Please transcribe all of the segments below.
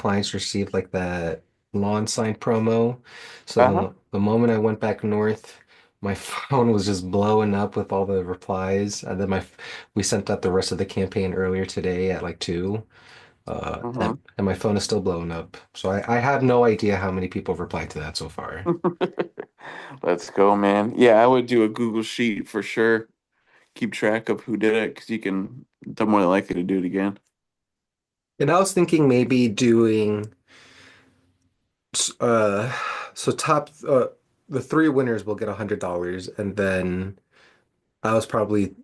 clients received like that lawn sign promo. So Uh-huh. the moment I went back north, my phone was just blowing up with all the replies. And then we sent out the rest of the campaign earlier today at like 2. Hmm. And my phone is still blowing up. So I have no idea how many people have replied to that so far. Let's go, man. Yeah, I would do a Google Sheet for sure. Keep track of who did it because they're more likely to do it again. And I was thinking maybe doing uh so top the three winners will get $100, and then I was probably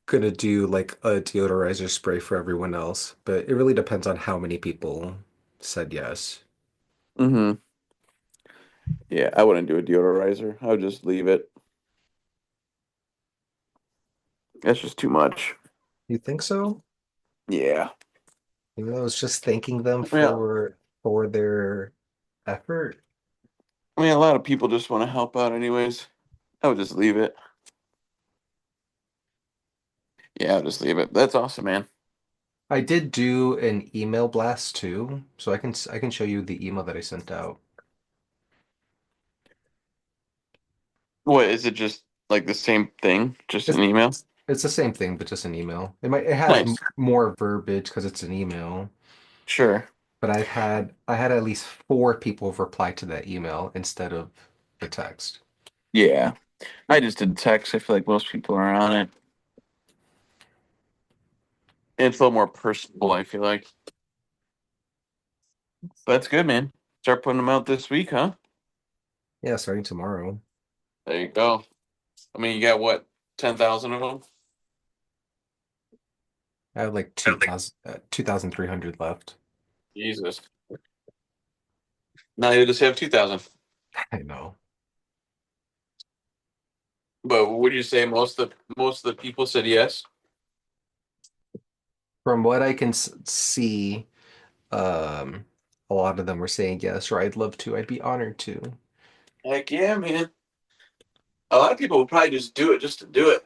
gonna do like a deodorizer spray for everyone else, but it really depends on how many people said yes. Hmm. Yeah, I wouldn't do a deodorizer. I would just leave it. That's just too much. You think so? Yeah. You know, it's just thanking them Yeah. for their effort. I mean, a lot of people just want to help out anyways. I would just leave it. Yeah, I'll just leave it. That's awesome, man. I did do an email blast too, so I can show you the email that I sent out. What, is it just like the same thing? Just It's an email? it's the same thing, but just an email. It has Nice. more verbiage because it's an email. Sure. But I had at least 4 people reply to that email instead of the text. Yeah. I just did text. I feel like most people are on it. It's a little more personable, I feel like. That's good, man. Start putting them out this week, huh? Yeah, starting tomorrow. There you go. I mean, you got what, 10,000 of them? I have like I don't think. 2,300 left. Jesus. Now you just have 2,000. I know. But would you say most of the people said yes? From what I can see, um, a lot of them were saying yes, or I'd love to. I'd be honored to. Heck yeah, man. A lot of people would probably just do it just to do it.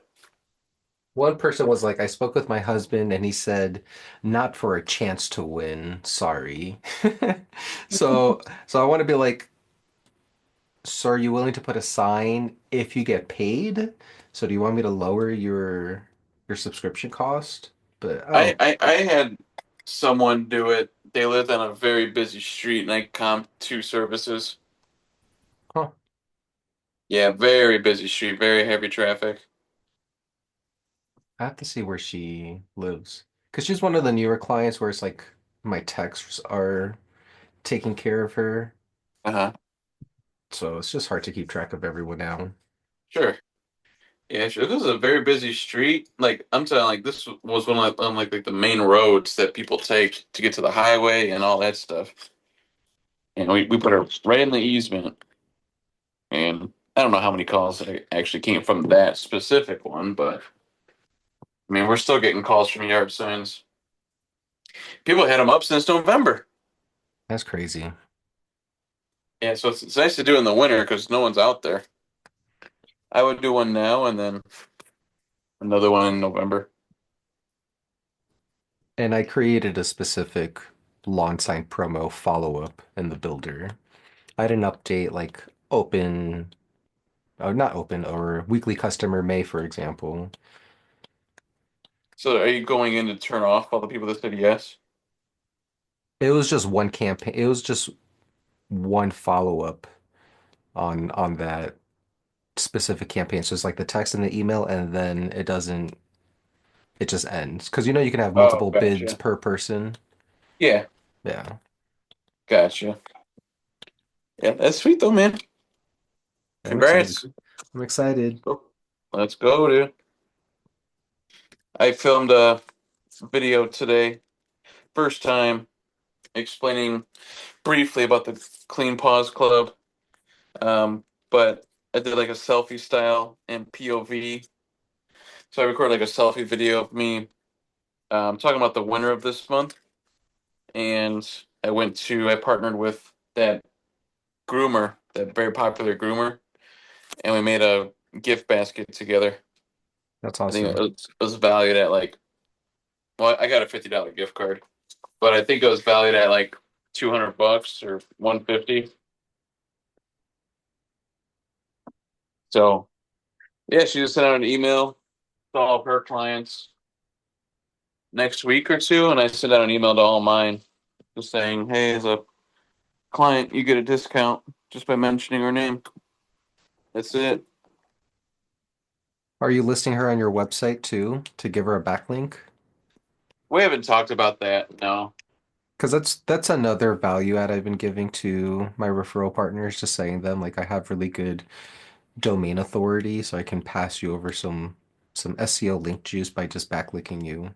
One person was like, I spoke with my husband and he said, not for a chance to win, sorry. So I want to be like, so are you willing to put a sign if you get paid? So do you want me to lower your subscription cost? But I I, don't, I I had someone do it. They lived on a very busy street, and I comped two services. huh. Yeah, very busy street, very heavy traffic. I have to see where she lives. Because she's one of the newer clients where it's like my texts are taking care of her. Uh-huh. So it's just hard to keep track of everyone now. Sure. Yeah, sure. This is a very busy street. Like I'm saying, like this was one of like the main roads that people take to get to the highway and all that stuff. And we put her right in the easement. And I don't know how many calls that actually came from that specific one, but I mean, we're still getting calls from yard signs. People had them up since November. That's crazy. Yeah, so it's nice to do in the winter because no one's out there. I would do one now and then another one in November. And I created a specific lawn sign promo follow-up in the builder. I didn't update like open, not open, or weekly customer May, for example. So are you going in to turn off all the people that said yes? It was just one campaign. It was just one follow-up on that specific campaign. So it's like the text and the email, and then it just ends. Because you can have Oh, multiple bids gotcha. per person. Yeah, Yeah. gotcha. Yeah, that's sweet though, man. I'm excited. Congrats. I'm excited. Oh, let's go, dude. I filmed a video today, first time explaining briefly about the Clean Paws Club. But I did like a selfie style and POV. So I recorded like a selfie video of me talking about the winner of this month. And I partnered with that groomer, that very popular groomer, and we made a gift basket together. That's I think awesome. it was valued at like, well, I got a $50 gift card, but I think it was valued at like $200 or 150. So yeah, she just sent out an email to all of her clients next week or two, and I sent out an email to all mine just saying, "Hey, as a client, you get a discount just by mentioning her name." That's it. Are you listing her on your website too to give her a backlink? We haven't talked about that. No. Because that's another value add I've been giving to my referral partners, just saying them like I have really good domain authority, so I can pass you over some SEO link juice by just backlinking you.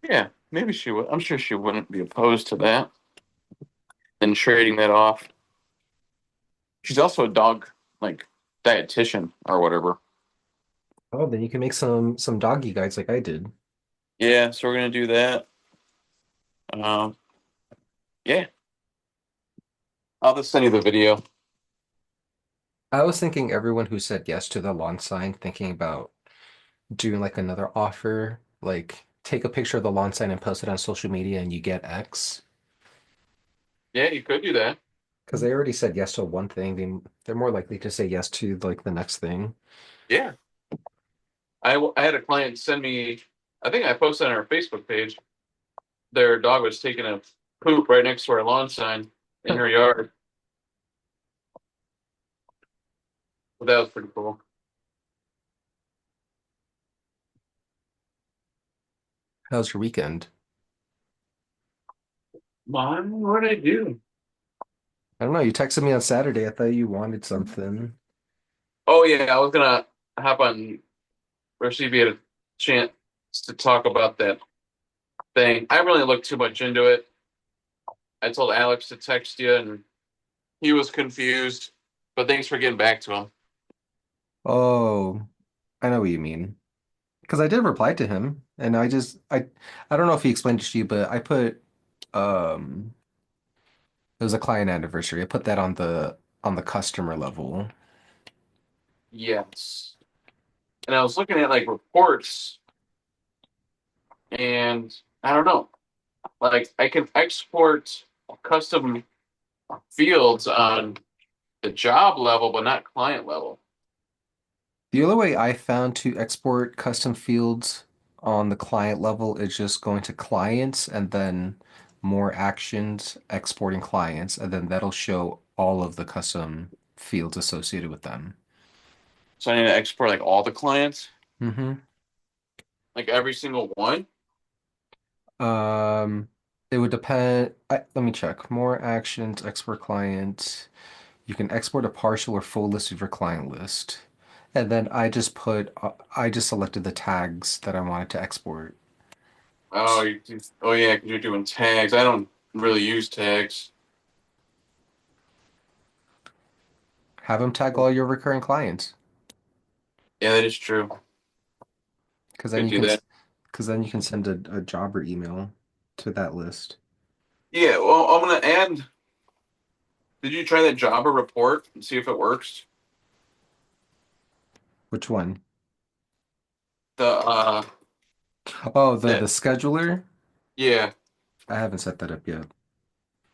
Yeah, maybe she would. I'm sure she wouldn't be opposed to that and trading that off. She's also a dog like dietitian or whatever. Oh, then you can make some doggy guides like I did. Yeah, so we're gonna do that. Um, yeah, I'll just send you the video. I was thinking everyone who said yes to the lawn sign, thinking about doing like another offer, like take a picture of the lawn sign and post it on social media and you get X. Yeah, you could do that. Because they already said yes to one thing, they're more likely to say yes to like the next thing. Yeah, I had a client send me. I think I posted on our Facebook page. Their dog was taking a poop right next to our lawn sign in her yard. But that was pretty cool. How's your weekend? Mom, what did I do? I don't know. You texted me on Saturday. I thought you wanted something. Oh yeah, I was gonna hop on or see if you had a chance to talk about that thing. I really looked too much into it. I told Alex to text you, and he was confused. But thanks for getting back to him. Oh, I know what you mean. Because I did reply to him, and I don't know if he explained it to you, but I put um it was a client anniversary. I put that on the customer level. Yes. And I was looking at like reports, and I don't know. Like I can export custom fields on the job level, but not client level. The other way I found to export custom fields on the client level is just going to clients and then more actions, exporting clients, and then that'll show all of the custom fields associated with them. So I need to export like all the clients, hmm like every single one. Um, it would depend. Let me check. More actions, export client. You can export a partial or full list of your client list. And then I just selected the tags that I wanted to export. Oh, oh yeah, because you're doing tags. I don't really use tags. Have them tag all your recurring clients, Yeah, that is true. because then Could you do can, that. because then you can send a jobber email to that list. Yeah, well, I'm gonna add. Did you try that Java report and see if it works? Which one? The Oh, the that scheduler. yeah, I haven't set that up yet.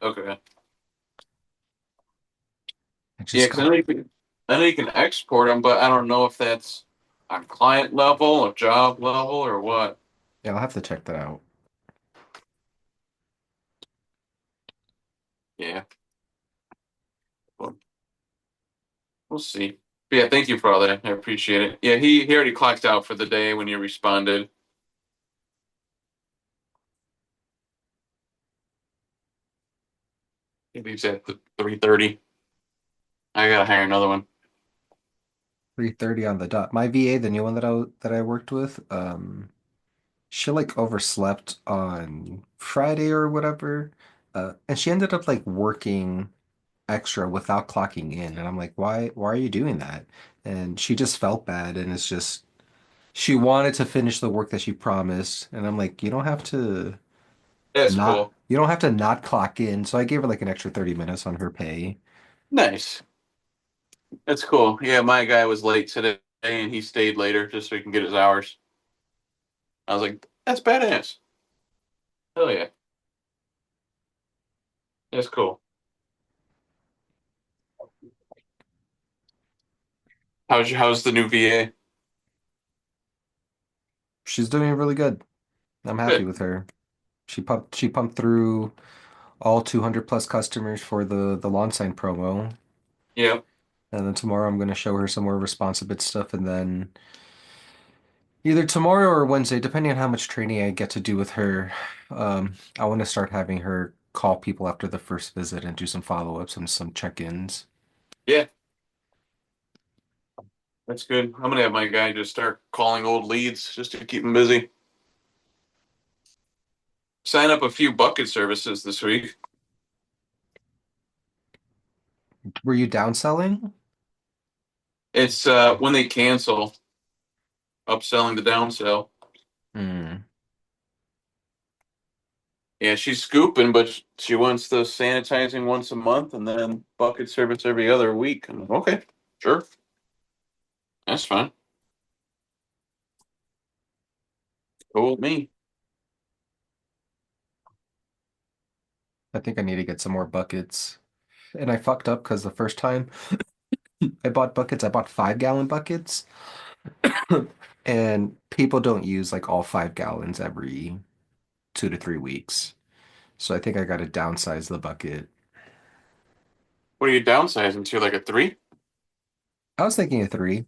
okay. I Yeah, just because got. I know you can export them, but I don't know if that's on client level or job level or what. Yeah, I'll have to check that out. Yeah, well, we'll see. But yeah, thank you for all that. I appreciate it. Yeah, he already clocked out for the day when you responded. He leaves at 3:30. I gotta hire another one. 3:30 on the dot. My VA, the new one that I worked with, she like overslept on Friday or whatever. And she ended up like working extra without clocking in. And I'm like, why are you doing that? And she just felt bad and it's just she wanted to finish the work that she promised. And I'm like, That's cool. you don't have to not clock in. So I gave her like an extra 30 minutes on her pay. Nice. That's cool. Yeah, my guy was late today and he stayed later just so he can get his hours. I was like, that's badass. Hell yeah. That's cool. How's the new VA? She's doing really good. I'm happy Good. with her. She pumped through all 200 plus customers for the lawn sign promo. Yeah. And then tomorrow I'm going to show her some more Responsibit stuff. And then either tomorrow or Wednesday, depending on how much training I get to do with her, I want to start having her call people after the first visit and do some follow-ups and some check-ins. Yeah. That's good. I'm gonna have my guy just start calling old leads just to keep him busy. Sign up a few bucket services this week. Were you downselling? It's when they cancel, upselling the downsell. Hmm. Yeah, she's scooping, but she wants the sanitizing once a month and then bucket service every other week. I'm like, okay, sure, that's fine. Cool with me. I think I need to get some more buckets. And I fucked up because the first time I bought buckets, I bought 5 gallon buckets. And people don't use like all 5 gallons every 2 to 3 weeks. So I think I got to downsize the bucket. What are you downsizing to? Like a three? I was thinking of three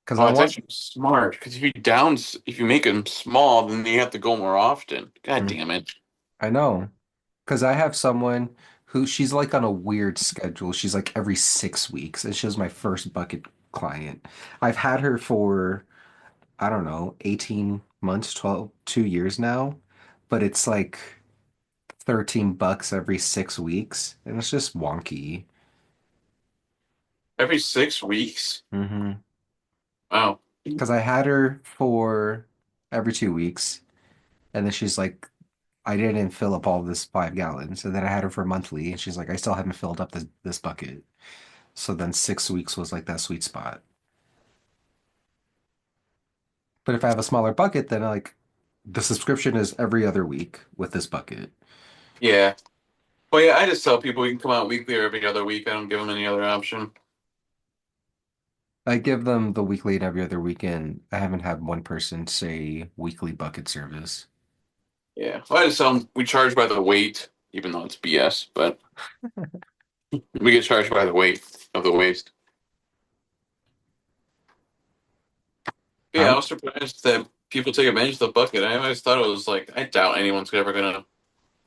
because Oh, I it's want. actually smart because if you make them small, then you have to go more often. God Mm, damn it. I know because I have someone who she's like on a weird schedule. She's like every 6 weeks, and she was my first bucket client. I've had her for I don't know, 18 months, 12, 2 years now, but it's like $13 every 6 weeks, and it's just wonky. Every 6 weeks? Mm-hmm. Wow. Because I had her for every 2 weeks, and then she's like, I didn't fill up all this 5 gallons. And then I had her for monthly, and she's like, I still haven't filled up this bucket. So then 6 weeks was like that sweet spot. But if I have a smaller bucket, then like the subscription is every other week with this bucket. Yeah. Well, yeah, I just tell people we can come out weekly or every other week. I don't give them any other option. I give them the weekly and every other weekend. I haven't had one person say weekly bucket service. Yeah. Well, I just tell them we charge by the weight, even though it's BS, but we get charged by the weight of the waste. But yeah, I How was surprised that people take advantage of the bucket. I always thought it was like, I doubt anyone's ever gonna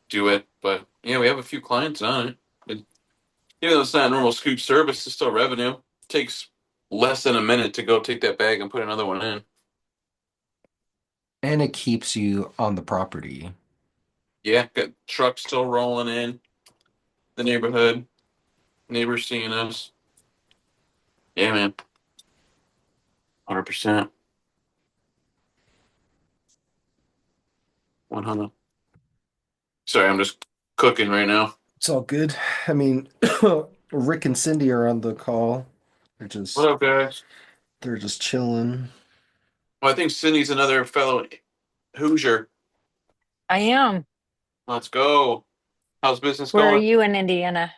do it, but yeah, we have a few clients on it. It even though it's not normal scoop service, it's still revenue. It takes less than a minute to go take that bag and put another one in. and it keeps you on the property. Yeah, got trucks still rolling in the neighborhood, neighbors seeing us. Yeah, man, 100%, 100. Sorry, I'm just cooking right now. It's all good. I mean, Rick and Cindy are on the call. They're What just up, guys? they're just chilling. Well, I think Cindy's another fellow Hoosier. I am. Let's go. How's business Where are going? you in Indiana?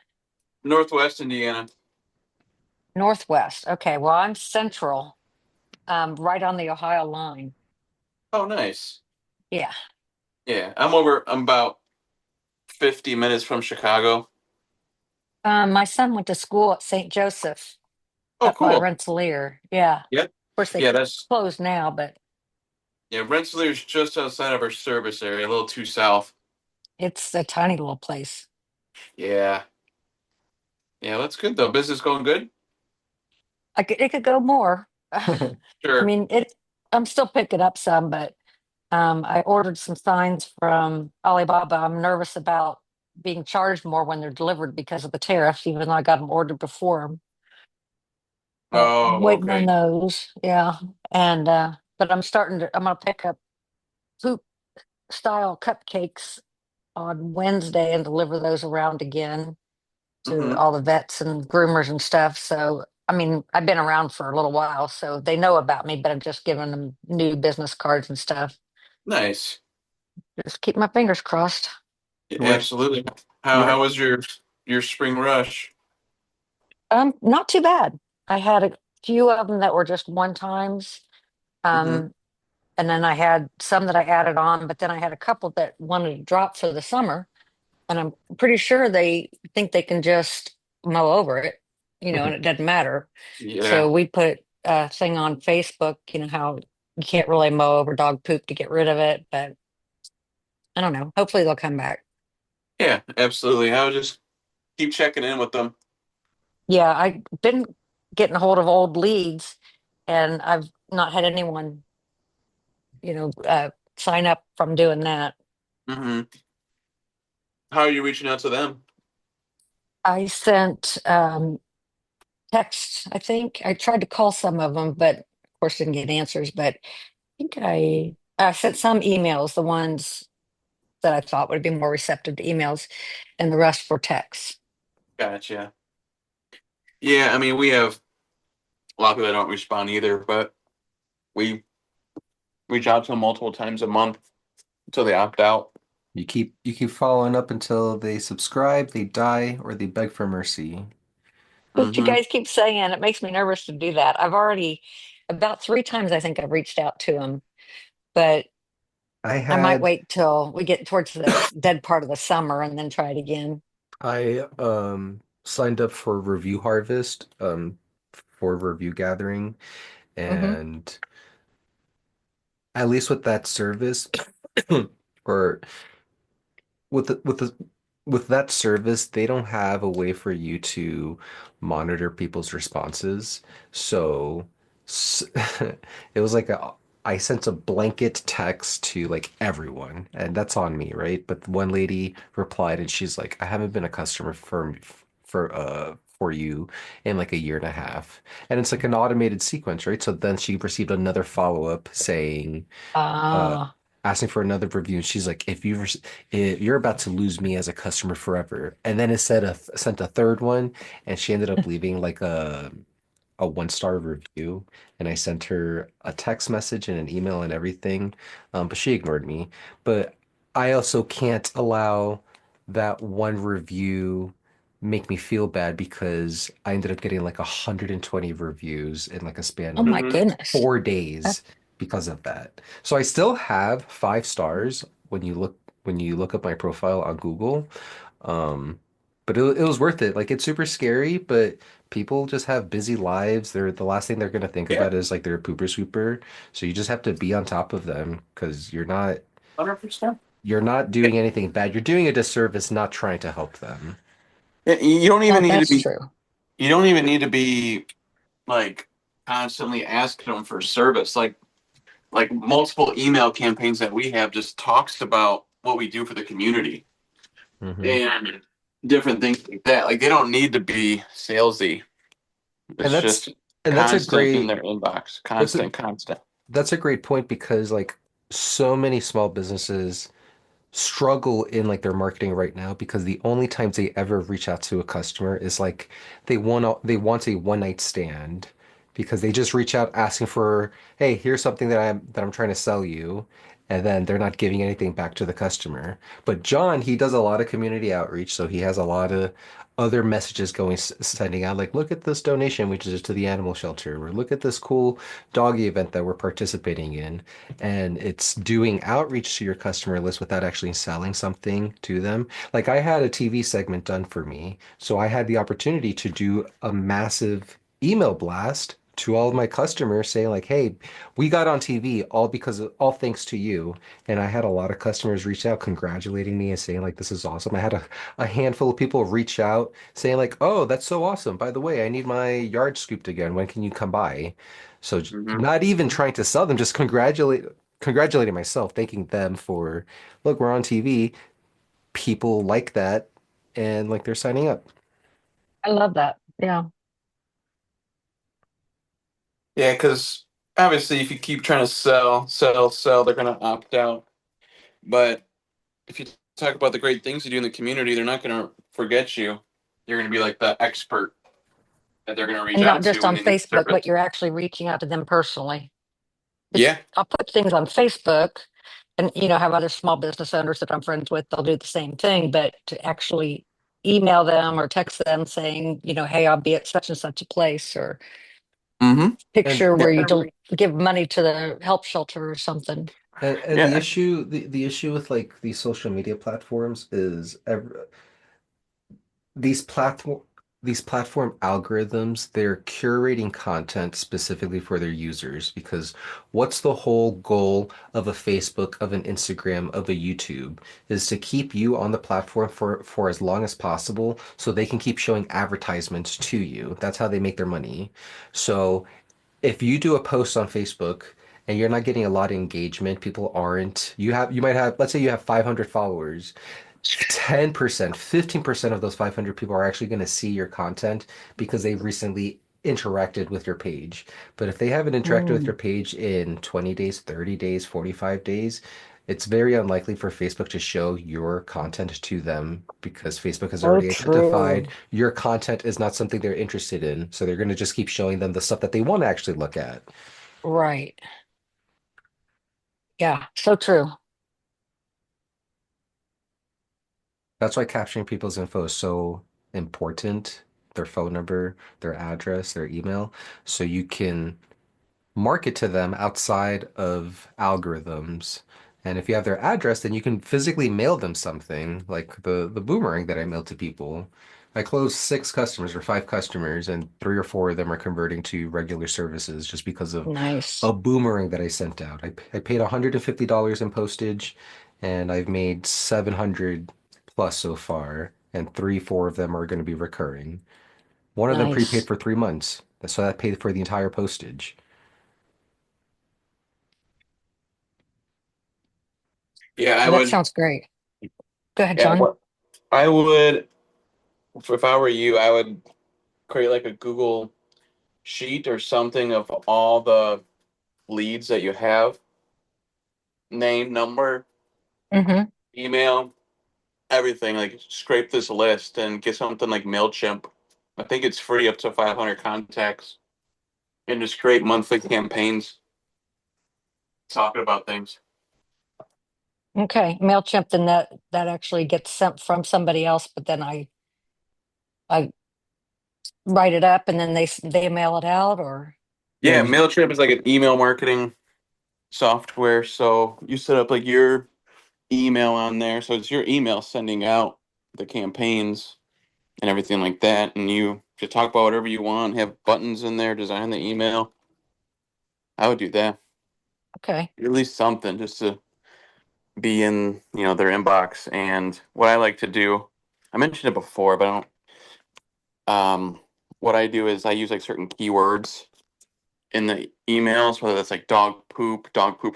Northwest Indiana. Northwest. Okay. Well, I'm central, right on the Ohio line. Oh, nice. Yeah. Yeah, I'm about 50 minutes from Chicago. My son went to school at St. Joseph Oh, up by cool. Rensselaer. Yeah. Of Yeah. course, they Yeah, that's closed now, but yeah, Rensselaer's just outside of our service area, a little too south. it's a tiny little place. Yeah. Yeah, that's good though. Business going good? It could go more. I Sure. mean, I'm still picking up some, but I ordered some signs from Alibaba. I'm nervous about being charged more when they're delivered because of the tariffs, even though I got them ordered before. But I'm Oh, waiting on okay. those. Yeah. And but I'm gonna pick up hoop style cupcakes on Wednesday and deliver those around again to Mm-hmm. all the vets and groomers and stuff. So I mean, I've been around for a little while, so they know about me, but I'm just giving them new business cards and stuff. Nice. Just keep my fingers crossed. Yeah, Where's absolutely. How was your spring rush? Not too bad. I had a few of them that were just one times. Hmm. Um, and then I had some that I added on, but then I had a couple that wanted to drop for the summer. And I'm pretty sure they think they can just mow over it, and it doesn't matter. Yeah. So we put a thing on Facebook, how you can't really mow over dog poop to get rid of it, but I don't know. Hopefully they'll come back. Yeah, absolutely. I would just keep checking in with them. Yeah, I've been getting a hold of old leads and I've not had anyone, sign up from doing that. Hmm. How are you reaching out to them? I sent texts, I think. I tried to call some of them, but of course didn't get answers. But think I sent some emails, the ones that I thought would be more receptive to emails, and the rest were texts. Gotcha. Yeah, I mean, we have a lot of people that don't respond either, but we reach out to them multiple times a month until they opt out. You keep following up until they subscribe, they die, or they beg for mercy. But you Hmm. guys keep saying it makes me nervous to do that. I've already about 3 times I think I've reached out to them, but I I might had wait till we get towards the dead part of the summer and then try it again. I signed up for Review Harvest for review gathering, Hmm. and at least with that service or with that service, they don't have a way for you to monitor people's responses. So s- it was like I sent a blanket text to like everyone, and that's on me, right? But one lady replied and she's like, I haven't been a customer for you in like a year and a half. And it's like an automated sequence, right? So then she received another follow-up saying, uh Uh, asking for another review, and she's like, if you're about to lose me as a customer forever. And then it said sent a third one, and she ended up leaving like a 1-star review, and I sent her a text message and an email and everything, but she ignored me. But I also can't allow that one review make me feel bad because I ended up getting like 120 reviews in like a span oh of my Hmm. goodness. 4 days because of that. So I still have 5 stars when you look up my profile on Google. Um, but it was worth it. Like it's super scary, but people just have busy lives. They're the last thing they're gonna think Yeah, about is like their pooper scooper. So you just have to be on top of them because 100%. you're not doing anything bad. You're doing a disservice not trying to help them. You don't even need to That's be. true. You don't even need to be like constantly asking them for service. Like multiple email campaigns that we have just talks about what we do for the community Hmm. and different things like that. Like they don't need to be salesy. And It's that's just and that's a constant in great their inbox. that's a Constant. that's a great point because like so many small businesses struggle in like their marketing right now because the only times they ever reach out to a customer is like they want a one night stand because they just reach out asking for, hey, here's something that I'm trying to sell you, and then they're not giving anything back to the customer. But John, he does a lot of community outreach, so he has a lot of other messages sending out like, look at this donation we did to the animal shelter, or look at this cool doggy event that we're participating in, and it's doing outreach to your customer list without actually selling something to them. Like I had a TV segment done for me, so I had the opportunity to do a massive email blast to all of my customers saying like, "Hey, we got on TV all thanks to you." And I had a lot of customers reach out congratulating me and saying like, "This is awesome." I had a handful of people reach out saying like, "Oh, that's so awesome. By the way, I need my yard scooped again. When can you come by?" So Hmm. not even trying to sell them, just congratulating myself, thanking them for, look, we're on TV. People like that, and like they're signing up. I love that. Yeah. Yeah, because obviously, if you keep trying to sell, they're going to opt out. But if you talk about the great things you do in the community, they're not going to forget you. You're going to be like the expert that they're going to reach And out not just to when on they need Facebook, but service. you're actually reaching out to them personally. Because Yeah. I'll put things on Facebook and have other small business owners that I'm friends with, they'll do the same thing, but to actually email them or text them saying, hey, I'll be at such and such a place, or Mm-hmm. And picture Yeah. where you don't give money to the help shelter or something. and Yeah. the issue with like these social media platforms is these platform these platform algorithms, they're curating content specifically for their users because what's the whole goal of a Facebook, of an Instagram, of a YouTube is to keep you on the platform for as long as possible so they can keep showing advertisements to you. That's how they make their money. So if you do a post on Facebook and you're not getting a lot of engagement, people aren't, you might have, let's say you have 500 followers, 10%, 15% of those 500 people are actually going to see your content because they've recently interacted with your page. But if they haven't interacted with Mm, your page in 20 days, 30 days, 45 days, it's very unlikely for Facebook to show your content to them because Facebook has so already identified true. your content is not something they're interested in. So they're going to just keep showing them the stuff that they want to actually look at. Right. Yeah, so true. That's why capturing people's info is so important, their phone number, their address, their email, so you can market to them outside of algorithms. And if you have their address, then you can physically mail them something, like the boomerang that I mailed to people. I closed 6 customers or 5 customers, and 3 or 4 of them are converting to regular services just because of Nice. a boomerang that I sent out. I paid $150 in postage, and I've made 700 plus so far, and 3, 4 of them are going to be recurring. One of them prepaid Nice. for 3 months, so that paid for the entire postage. Yeah, I Well, that would. sounds great. Go ahead, Yeah, John. what I would, if I were you, I would create like a Google sheet or something of all the leads that you have, name, number, Hmm. email, everything. Like scrape this list and get something like MailChimp. I think it's free up to 500 contacts and just create monthly campaigns talking about things. Okay. MailChimp, then that actually gets sent from somebody else, but then I write it up and then they mail it out, or Yeah, Yeah, MailChimp is like an email marketing software. So you set up like your email on there. So it's your email sending out the campaigns and everything like that. And you just talk about whatever you want, have buttons in there, design the email. I would do that. okay. At least something just to be in, their inbox. And what I like to do, I mentioned it before, but I don't what I do is I use like certain keywords in the emails, whether that's like dog poop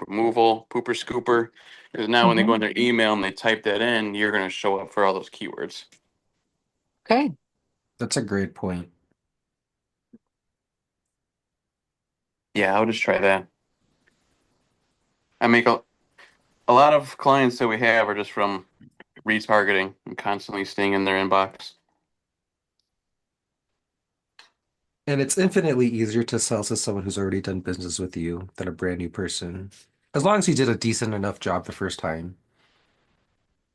removal, pooper scooper. Because now when they Hmm. go in their email and they type that in, you're going to show up for all those keywords. Okay. that's a great point. Yeah, I'll just try that. I make a lot of clients that we have are just from retargeting and constantly staying in their inbox. And it's infinitely easier to sell to someone who's already done business with you than a brand new person. As long as you did a decent enough job the first time.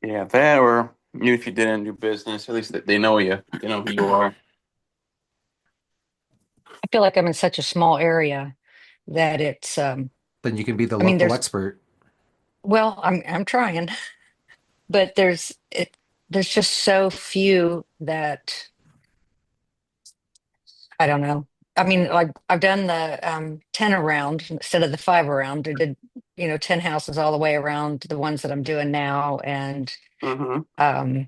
Yeah, that or even if you didn't do business, at least they know you. They know who you are. I feel like I'm in such a small area that it's Then you can be the I mean, local there's expert. well, I'm trying, but there's just so few that I don't know. I mean, like I've done the 10 around instead of the 5 around. I did, 10 houses all the way around the ones that I'm doing now. And Hmm. um,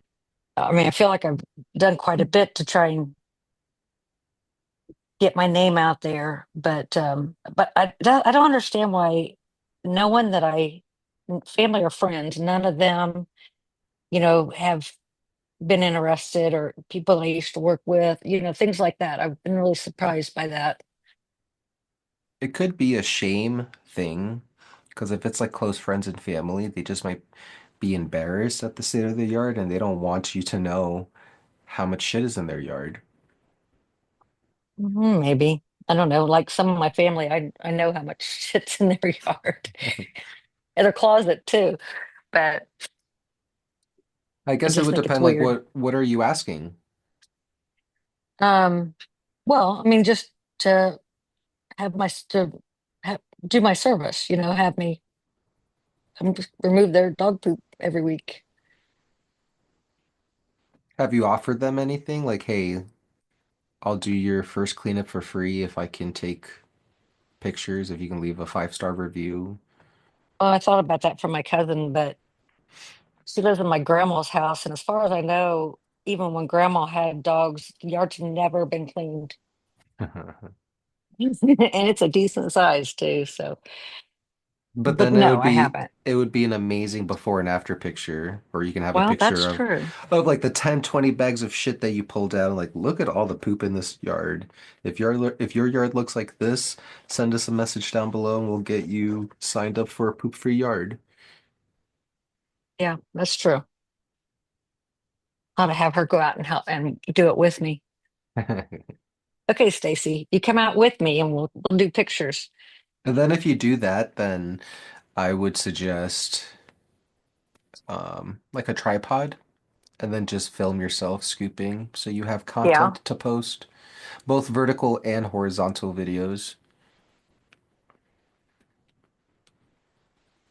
I mean, I feel like I've done quite a bit to try and get my name out there, but I don't understand why no one that family or friends, none of them, have been interested, or people I used to work with, things like that. I've been really surprised by that. It could be a shame thing, because if it's like close friends and family, they just might be embarrassed at the state of the yard and they don't want you to know how much shit is in their yard. Maybe. I don't know. Like some of my family, I know how much shit's in their yard. in her closet too. But I I guess it just would think it's depend, like weird. what are you asking? Um, well, I mean, just to have my to have, do my service, have me just remove their dog poop every week. Have you offered them anything? Like, hey, I'll do your first cleanup for free if I can take pictures, if you can leave a 5-star review. Well, I thought about that for my cousin, but she lives in my grandma's house, and as far as I know, even when grandma had dogs, the yard's never been cleaned. And it's a decent size too, so But but then it no, would I be haven't. it would be an amazing before and after picture, or you can have a Well, picture that's true. of like the 10, 20 bags of shit that you pulled out. Like, look at all the poop in this yard. If your yard looks like this, send us a message down below and we'll get you signed up for a poop-free yard. Yeah, that's true. Ought to have her go out and help and do it with me. Okay, Stacy, you come out with me and we'll do pictures. And then if you do that, then I would suggest like a tripod and then just film yourself scooping so you have Yeah. content to post, both vertical and horizontal videos.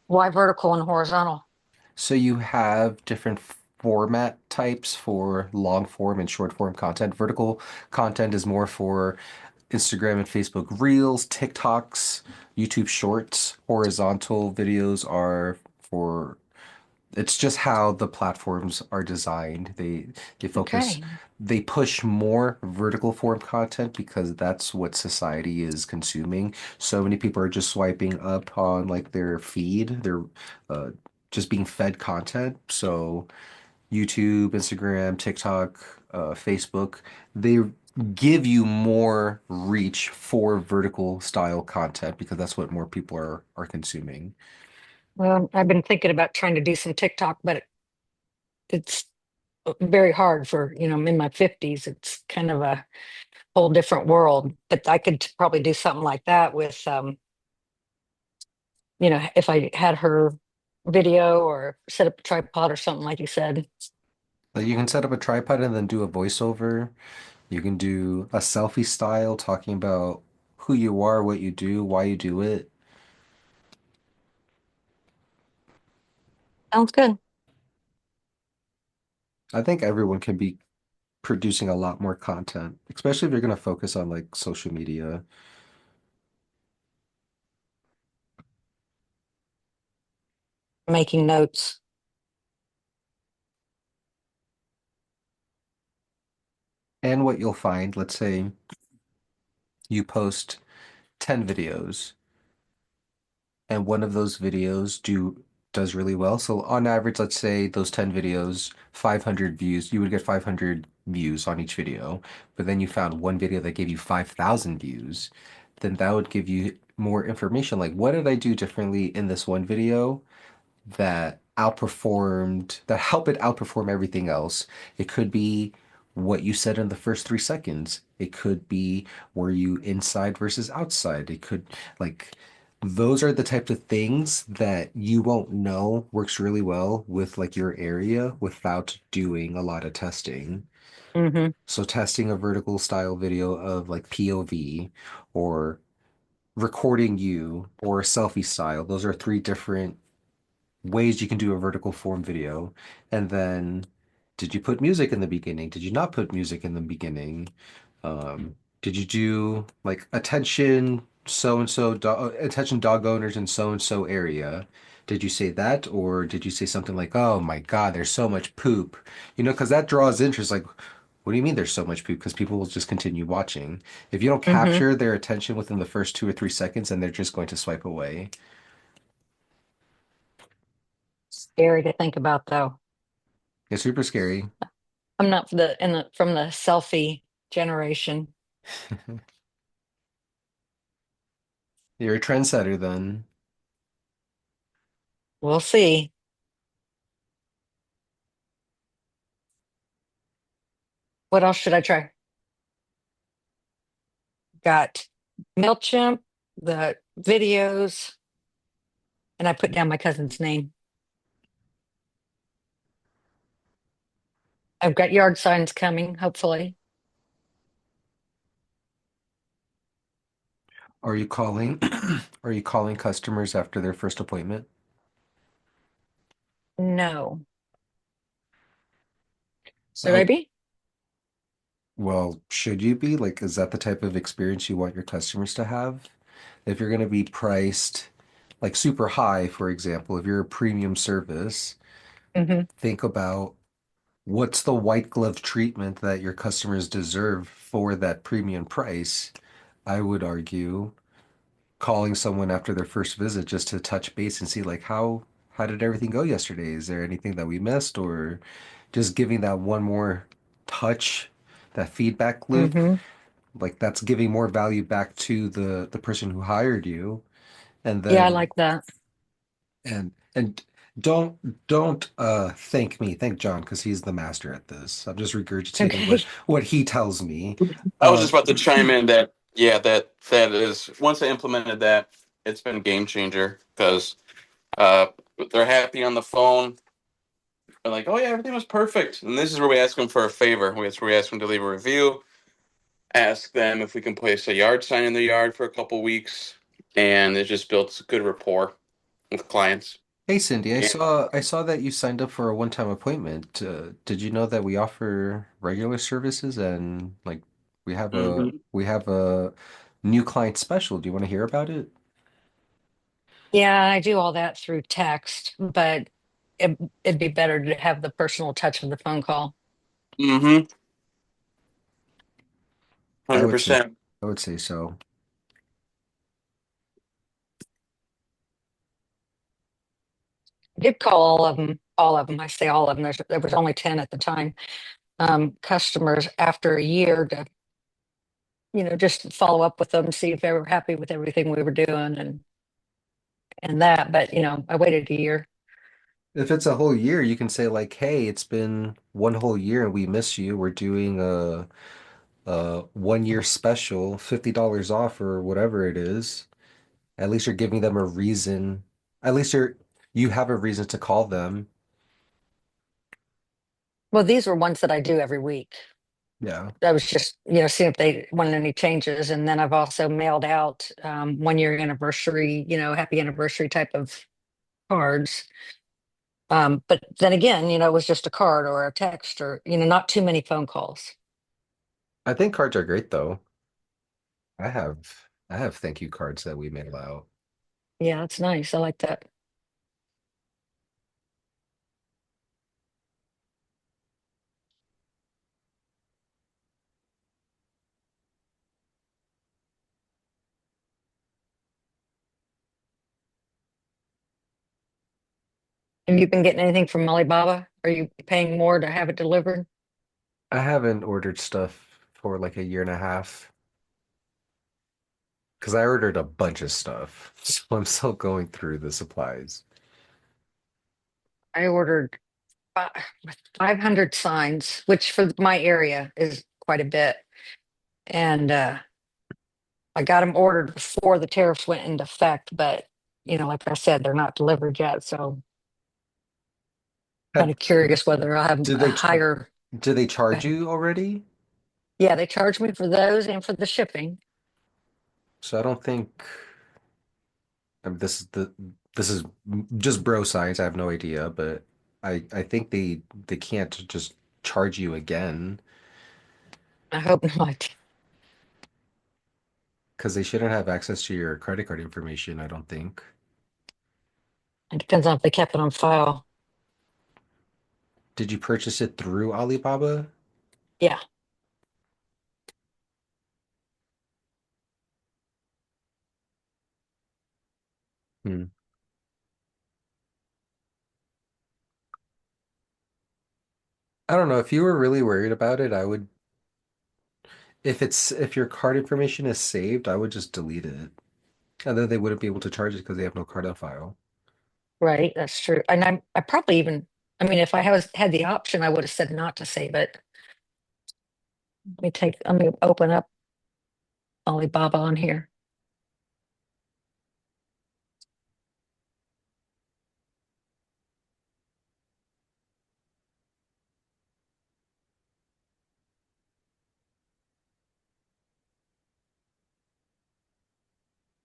Why vertical and horizontal? So you have different format types for long form and short form content. Vertical content is more for Instagram and Facebook Reels, TikToks, YouTube Shorts. Horizontal videos are for it's just how the platforms are designed. They focus Okay. they push more vertical form content because that's what society is consuming. So many people are just swiping up on like their feed. They're uh, just being fed content. So YouTube, Instagram, TikTok, Facebook, they give you more reach for vertical style content because that's what more people are consuming. Well, I've been thinking about trying to do some TikTok, but it's very hard for, I'm in my 50s. It's kind of a whole different world. But I could probably do something like that with, if I had her video or set up a tripod or something like you said. Like you can set up a tripod and then do a voiceover. You can do a selfie style talking about who you are, what you do, why you do it. Sounds good. I think everyone can be producing a lot more content, especially if you're going to focus on like social media. Making notes. And what you'll find, let's say you post 10 videos and one of those videos does really well. So on average, let's say those 10 videos, 500 views, you would get 500 views on each video. But then you found one video that gave you 5,000 views, then that would give you more information. Like, what did I do differently in this one video that helped it outperform everything else? It could be what you said in the first 3 seconds. It could be were you inside versus outside. It could like those are the types of things that you won't know works really well with like your area without doing a lot of testing. Hmm. So testing a vertical style video of like POV or recording you or selfie style. Those are three different ways you can do a vertical form video. And then, did you put music in the beginning? Did you not put music in the beginning? Did you do like attention so and so attention dog owners in so and so area? Did you say that, or did you say something like, "Oh my God, there's so much poop"? Because that draws interest. Like, what do you mean there's so much poop? Because people will just continue watching. If you don't Hmm. capture their attention within the first 2 or 3 seconds, then they're just going to swipe away. Scary to think about, though. It's super scary. I'm not from the selfie generation. You're a trendsetter then. We'll see. What else should I try? Got MailChimp, the videos, And I put down my cousin's name. I've got yard signs coming, hopefully. Are you calling are you calling customers after their first appointment? No. Should I So, be? well, should you be? Like, is that the type of experience you want your customers to have? If you're going to be priced like super high, for example, if you're a premium service, Hmm. think about what's the white glove treatment that your customers deserve for that premium price. I would argue calling someone after their first visit just to touch base and see like how did everything go yesterday? Is there anything that we missed, or just giving that one more touch, that feedback loop, Hmm. like that's giving more value back to the person who hired you. And Yeah, I then like that. and don't thank me, thank John, because he's the master at this. I'm just regurgitating Okay. what he tells me. I was just Um, about to chime in that yeah, that is once I implemented that, it's been a game changer because uh, they're happy on the phone. They're like, oh yeah, everything was perfect. And this is where we ask them for a favor. That's where we ask them to leave a review. Ask them if we can place a yard sign in the yard for a couple weeks, and it just builds good rapport with clients. Hey Cindy, Yeah. I saw that you signed up for a one-time appointment. Did you know that we offer regular services and like Hmm. we have a new client special. Do you want to hear about it? Yeah, I do all that through text, but it'd be better to have the personal touch of the phone call. Hmm. I Hundred would say percent. I would say so. I did call all of them, all of them. I say all of them. There was only 10 at the time. Customers after a year to, just follow up with them, see if they were happy with everything we were doing and that. But, I waited a year. If it's a whole year, you can say like, "Hey, it's been one whole year and we miss you. We're doing a 1 year special, $50 off or whatever it is." At least you're giving them a reason. At least you have a reason to call them. Well, these were ones that I do every week. Yeah. I was just, seeing if they wanted any changes. And then I've also mailed out 1 year anniversary, happy anniversary type of cards. But then again, it was just a card or a text or, not too many phone calls. I think cards are great though. I have thank you cards that we mail out. Yeah, that's nice. I like that. Have you been getting anything from Alibaba? Are you paying more to have it delivered? I haven't ordered stuff for like a year and a half because I ordered a bunch of stuff. So I'm still going through the supplies. I ordered fi- 500 signs, which for my area is quite a bit. And I got them ordered before the tariffs went into effect, but like I said, they're not delivered yet. So kind Have, of curious whether I'll have did a they higher. did they charge you already? Yeah, they charged me for those and for the shipping. So I don't think this is just bro science. I have no idea, but I think they can't just charge you again I hope not. because they shouldn't have access to your credit card information, I don't think. It depends on if they kept it on file. Did you purchase it through Alibaba? Yeah. Hmm. I don't know. If you were really worried about it, I would, if your card information is saved, I would just delete it. And then they wouldn't be able to charge it because they have no card on file. Right, that's true. And I probably even, I mean, if I was had the option, I would have said not to save it. Let me open up Alibaba on here.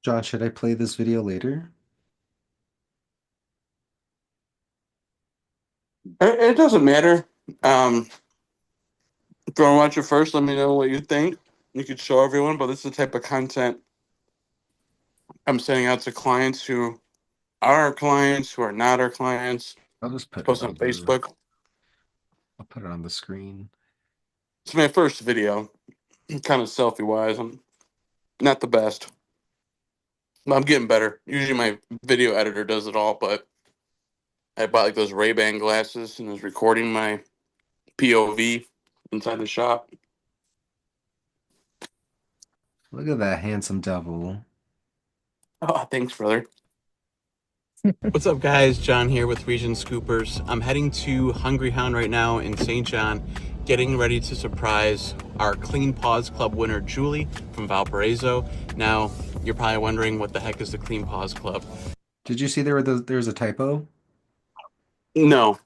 John, should I play this video later? It doesn't matter. If you want to watch it first, let me know what you think. You could show everyone, but this is the type of content I'm sending out to clients who are our clients, who are not our clients. I'll just put it Post on on the Facebook. I'll put it on the screen. It's my first video, kind of selfie wise. I'm not the best. I'm getting better. Usually my video editor does it all, but I bought like those Ray-Ban glasses and was recording my POV inside the shop. Look at that handsome devil. Oh, thanks, brother. What's up, guys? John here with Region Scoopers. I'm heading to Hungry Hound right now in St. John, getting ready to surprise our Clean Paws Club winner, Julie from Valparaiso. Now, you're probably wondering what the heck is the Clean Paws Club? Did you see there was a typo? No,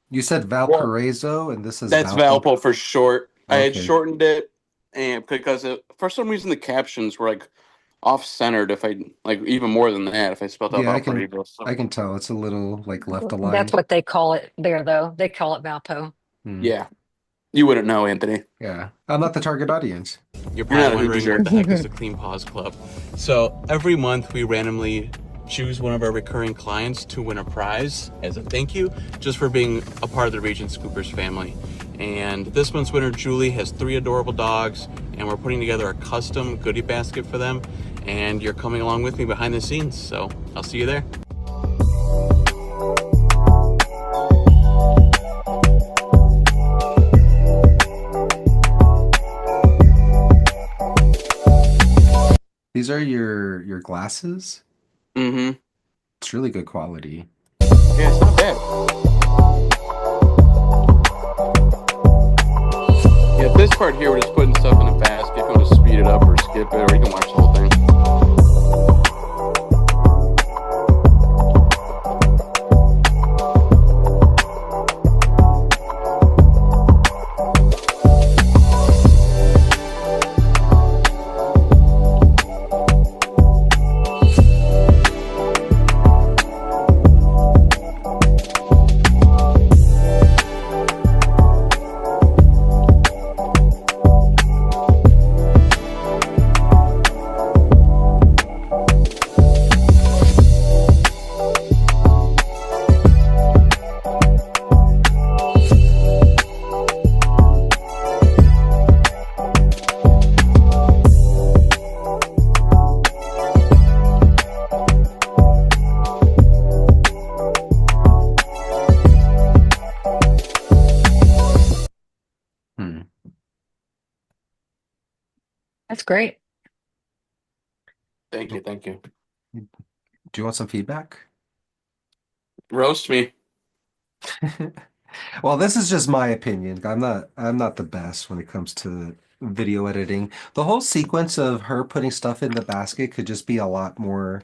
You said well, Valparaiso and this is that's Valpo. Valpo for short. I had Okay. shortened it, and because for some reason the captions were like off-centered. If I like even more than that, if I spelled out Yeah, Valparaiso. So, I can tell it's a little like left That's aligned. what they call it there, though. They call it Valpo. Hmm. yeah, you wouldn't know, Anthony. Yeah. I'm not the target audience. You're You're probably not a wondering Hoosier. what the heck is the Clean Paws Club. So every month we randomly choose one of our recurring clients to win a prize as a thank you just for being a part of the Region Scoopers family. And this month's winner, Julie, has 3 adorable dogs, and we're putting together a custom goodie basket for them. And you're coming along with me behind the scenes, so I'll see you there. These are your glasses? Mm-hmm. It's really good quality. Yeah, it's not bad. Yeah, this part here, we're just putting stuff in a basket. If you want to speed it up or skip it, or you can watch the whole thing. Hmm. That's great. Thank you, thank you. Do you want some feedback? Roast me. Well, this is just my opinion. I'm not the best when it comes to video editing. The whole sequence of her putting stuff in the basket could just be a lot more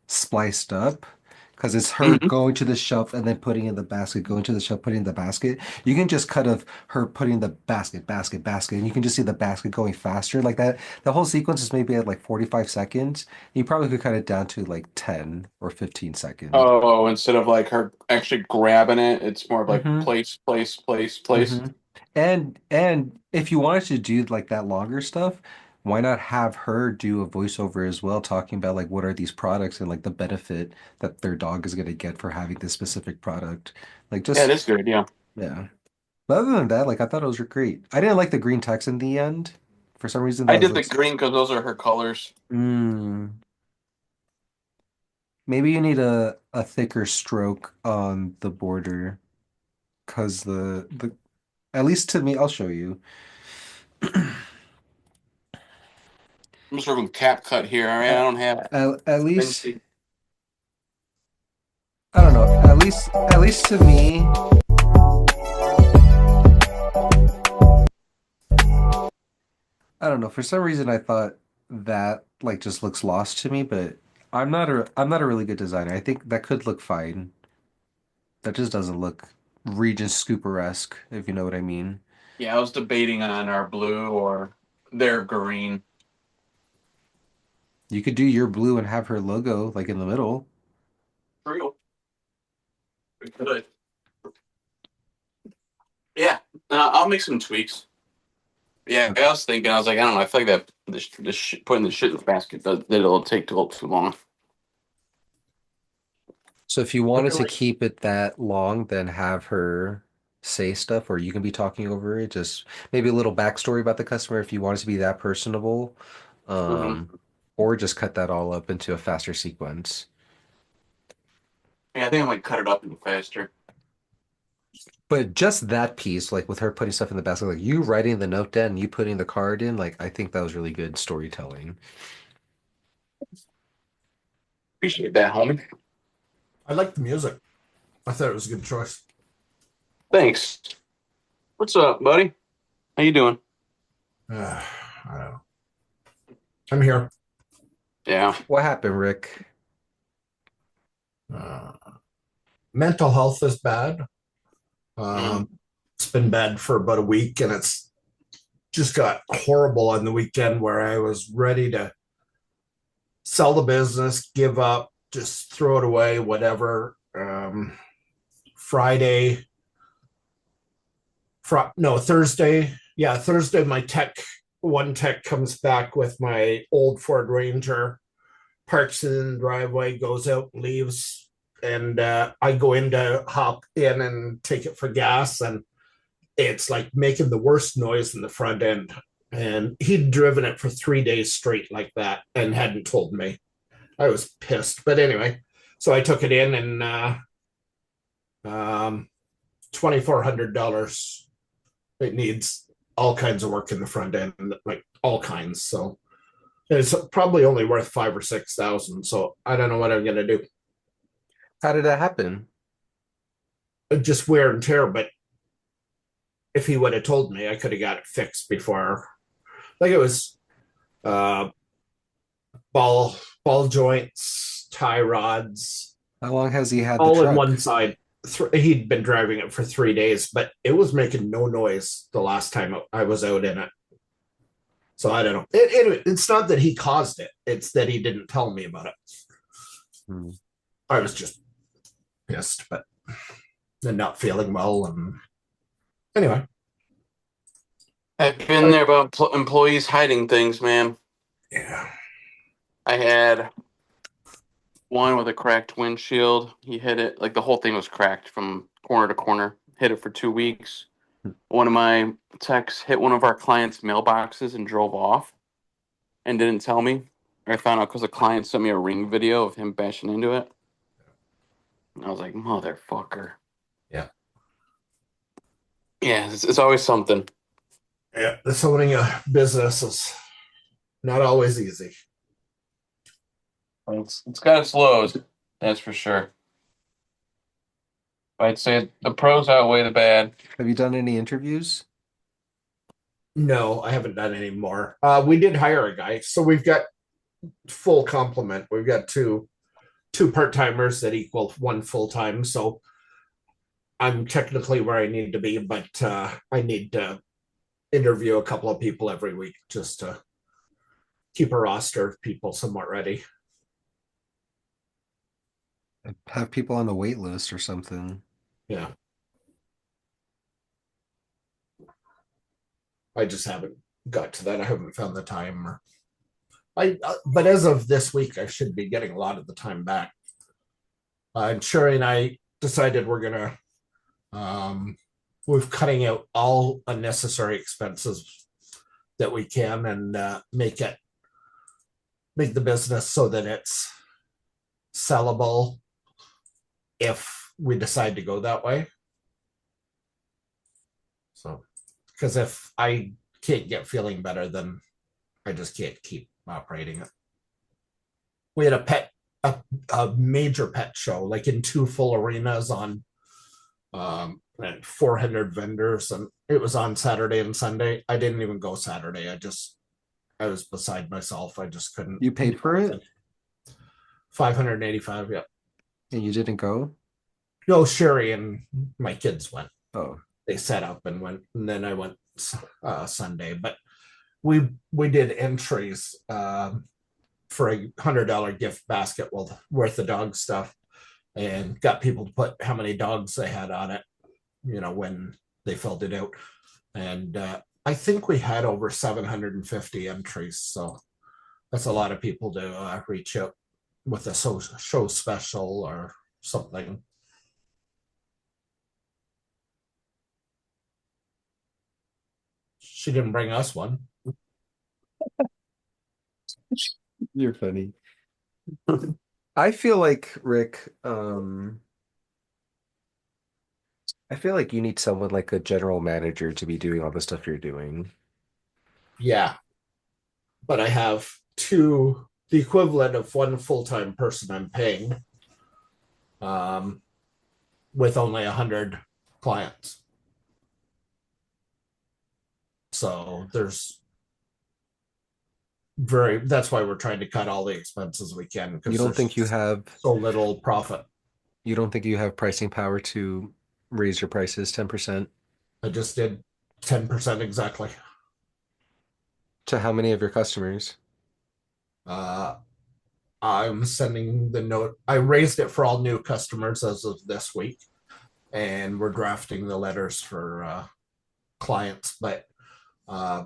spliced up because it's her Mm-hmm. going to the shelf and then putting in the basket, going to the shelf, putting in the basket. You can just cut of her putting the basket, and you can just see the basket going faster like that. The whole sequence is maybe at like 45 seconds. You probably could cut it down to like 10 or 15 seconds. Oh, instead of like her actually grabbing it, it's more of like Mm-hmm. place, place, place, place. Mm-hmm. And if you wanted to do like that longer stuff, why not have her do a voiceover as well, talking about like what are these products and like the benefit that their dog is gonna get for having this specific product. Like Yeah, just that's good. Yeah, yeah. But other than that, like I thought it was great. I didn't like the green text in the end. For some reason I that was did like the green because those are her colors. mm, maybe you need a thicker stroke on the border because the at least to me, I'll show you. I'm just working cap cut here. All right, I At, don't have at least fancy. I don't know. At least to me, I don't know. For some reason, I thought that like just looks lost to me, but I'm not a really good designer. I think that could look fine. That just doesn't look Regent Scooper-esque, if you know what I mean. Yeah, I was debating on our blue or their green. You could do your blue and have her logo like in the middle. For real. We could. Yeah, I'll make some tweaks. Yeah, I was thinking, I was like, I don't know, I feel like that this shit, putting the shit in the basket it'll take too long. So if you I wanted feel to like keep it that long, then have her say stuff, or you can be talking over it. Just maybe a little backstory about the customer if you want it to be that personable. Mhm. Um, or just cut that all up into a faster sequence. Yeah, I think I might cut it up and faster. But just that piece, like with her putting stuff in the basket, like you writing the note down and you putting the card in, like I think that was really good storytelling. Appreciate that, homie. I like the music. I thought it was a good choice. Thanks. What's up, buddy? How you doing? I don't know. I'm here. Yeah. What happened, Rick? Uh, Mental health is bad. Mm. It's been bad for about a week, and it's just got horrible on the weekend where I was ready to sell the business, give up, just throw it away, whatever. Friday, no, Thursday. Yeah, Thursday, one tech comes back with my old Ford Ranger, parks in the driveway, goes out, and leaves. And I go in to hop in and take it for gas. And it's like making the worst noise in the front end. And he'd driven it for 3 days straight like that and hadn't told me. I was pissed. But anyway, so I took it in and $2,400. It needs all kinds of work in the front end, like all kinds. So it's probably only worth 5 or 6 thousand. So I don't know what I'm gonna do. How did that happen? Just wear and tear. But if he would have told me, I could have got it fixed before. Like it was uh, ball joints, tie rods, How long has he had the all in truck? one side. He'd been driving it for 3 days, but it was making no noise the last time I was out in it. So I don't know. It's not that he caused it; it's that he didn't tell me about it. Hmm. I was just pissed, but and not feeling well. And anyway, I've been there about employees hiding things, man. yeah. I had one with a cracked windshield. He hit it, like the whole thing was cracked from corner to corner. Hit it for 2 weeks. One of my techs hit one of our clients' mailboxes and drove off and didn't tell me. I found out because the client sent me a Ring video of him bashing into it. And I was like, motherfucker. Yeah. Yeah, it's always something. Yeah, this owning a business is not always easy. It's got its lows, that's for sure. I'd say the pros outweigh the bad. Have you done any interviews? No, I haven't done any more. We did hire a guy, so we've got full complement. We've got two part-timers that equal one full-time. So I'm technically where I need to be, but I need to interview a couple of people every week just to keep a roster of people somewhat ready. Have people on the wait list or something? Yeah. I just haven't got to that. I haven't found the time. But as of this week, I should be getting a lot of the time back. And Sherry and I decided we're cutting out all unnecessary expenses that we can and make the business so that it's sellable if we decide to go that way. So, because if I can't get feeling better, then I just can't keep operating it. We had a major pet show, like in two full arenas on and 400 vendors, and it was on Saturday and Sunday. I didn't even go Saturday. I was beside myself. I just couldn't. You paid for it 585. Yeah. and you didn't go? No, Sherry and my kids went. Oh, They set up and went, and then I went Sunday. But we did entries. for a $100 gift basket worth of dog stuff, and got people to put how many dogs they had on it, when they filled it out. And I think we had over 750 entries. So that's a lot of people to reach out with a show special or something. She didn't bring us one. You're funny. I feel like, Rick, I feel like you need someone like a general manager to be doing all the stuff you're doing. Yeah, but I have the equivalent of one full-time person I'm paying, with only 100 clients. So that's why we're trying to cut all the expenses we can, because You don't think you have so little profit. you don't think you have pricing power to raise your prices 10%? I just did 10% exactly. To how many of your customers? I'm sending the note. I raised it for all new customers as of this week, and we're drafting the letters for clients. But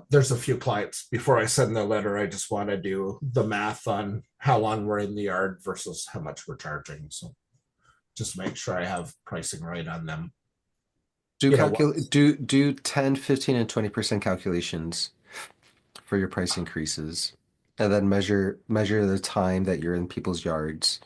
there's a few clients. Before I send the letter, I just want to do the math on how long we're in the yard versus how much we're charging. So just make sure I have pricing right on them. Do 10, 15, and 20% calculations for your price increases, and then measure the time that you're in people's yards,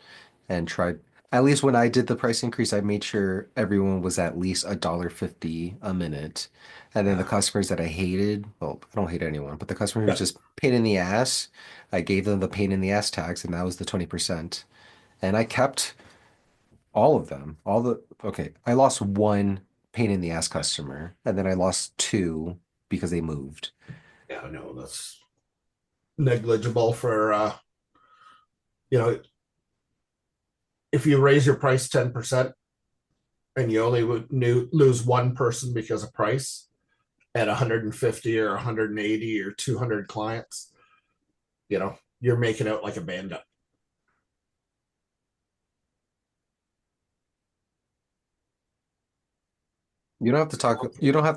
and try. At least when I did the price increase, I made sure everyone was at least $1.50 a minute. And then the customers that I hated, well, I don't hate anyone, but the customer who was just pain in the ass, I gave them the pain in the ass tax, and that was the 20%. And I kept all of them. Okay, I lost one pain in the ass customer, and then I lost two because they moved. Yeah, no, that's negligible for if you raise your price 10% and you only would lose one person because of price at 150 or 180 or 200 clients, you're making out like a bandit. You don't have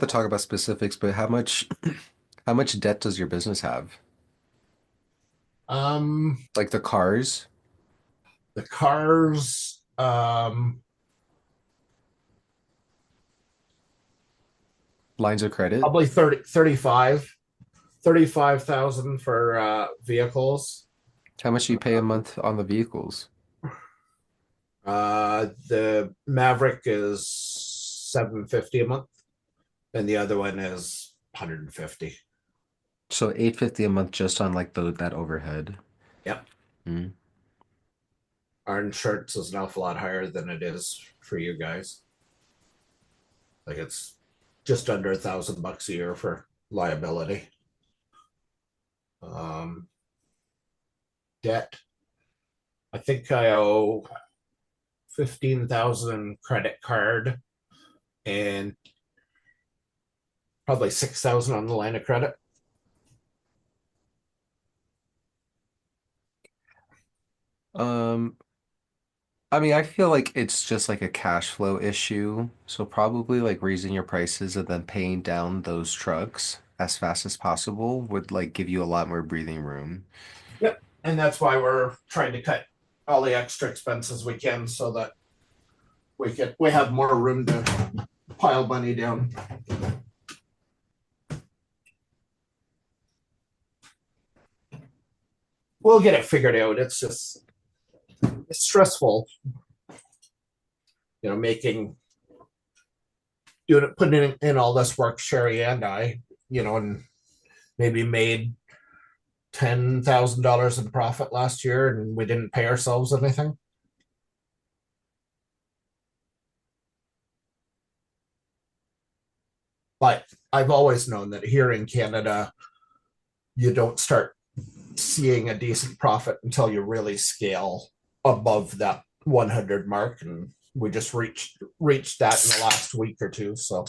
to talk about specifics, but how much debt does your business have? Like the cars? The cars, Lines of credit? probably 35,000 for vehicles. How much do you pay a month on the vehicles? The Maverick is 750 a month, and the other one is 150. So 850 a month just on like that overhead. Yep. Mm. Our insurance is an awful lot higher than it is for you guys. Like it's just under $1,000 a year for liability. Debt. I think I owe 15,000 credit card and probably 6,000 on the line of credit. I mean, I feel like it's just like a cash flow issue. So probably like raising your prices and then paying down those trucks as fast as possible would like give you a lot more breathing room. Yep. And that's why we're trying to cut all the extra expenses we can so that we have more room to pile money down. We'll get it figured out. It's stressful, putting in all this work, Sherry and I, and maybe made $10,000 in profit last year, and we didn't pay ourselves anything. But I've always known that here in Canada, you don't start seeing a decent profit until you really scale above that 100 mark, and we just reached that in the last week or two. So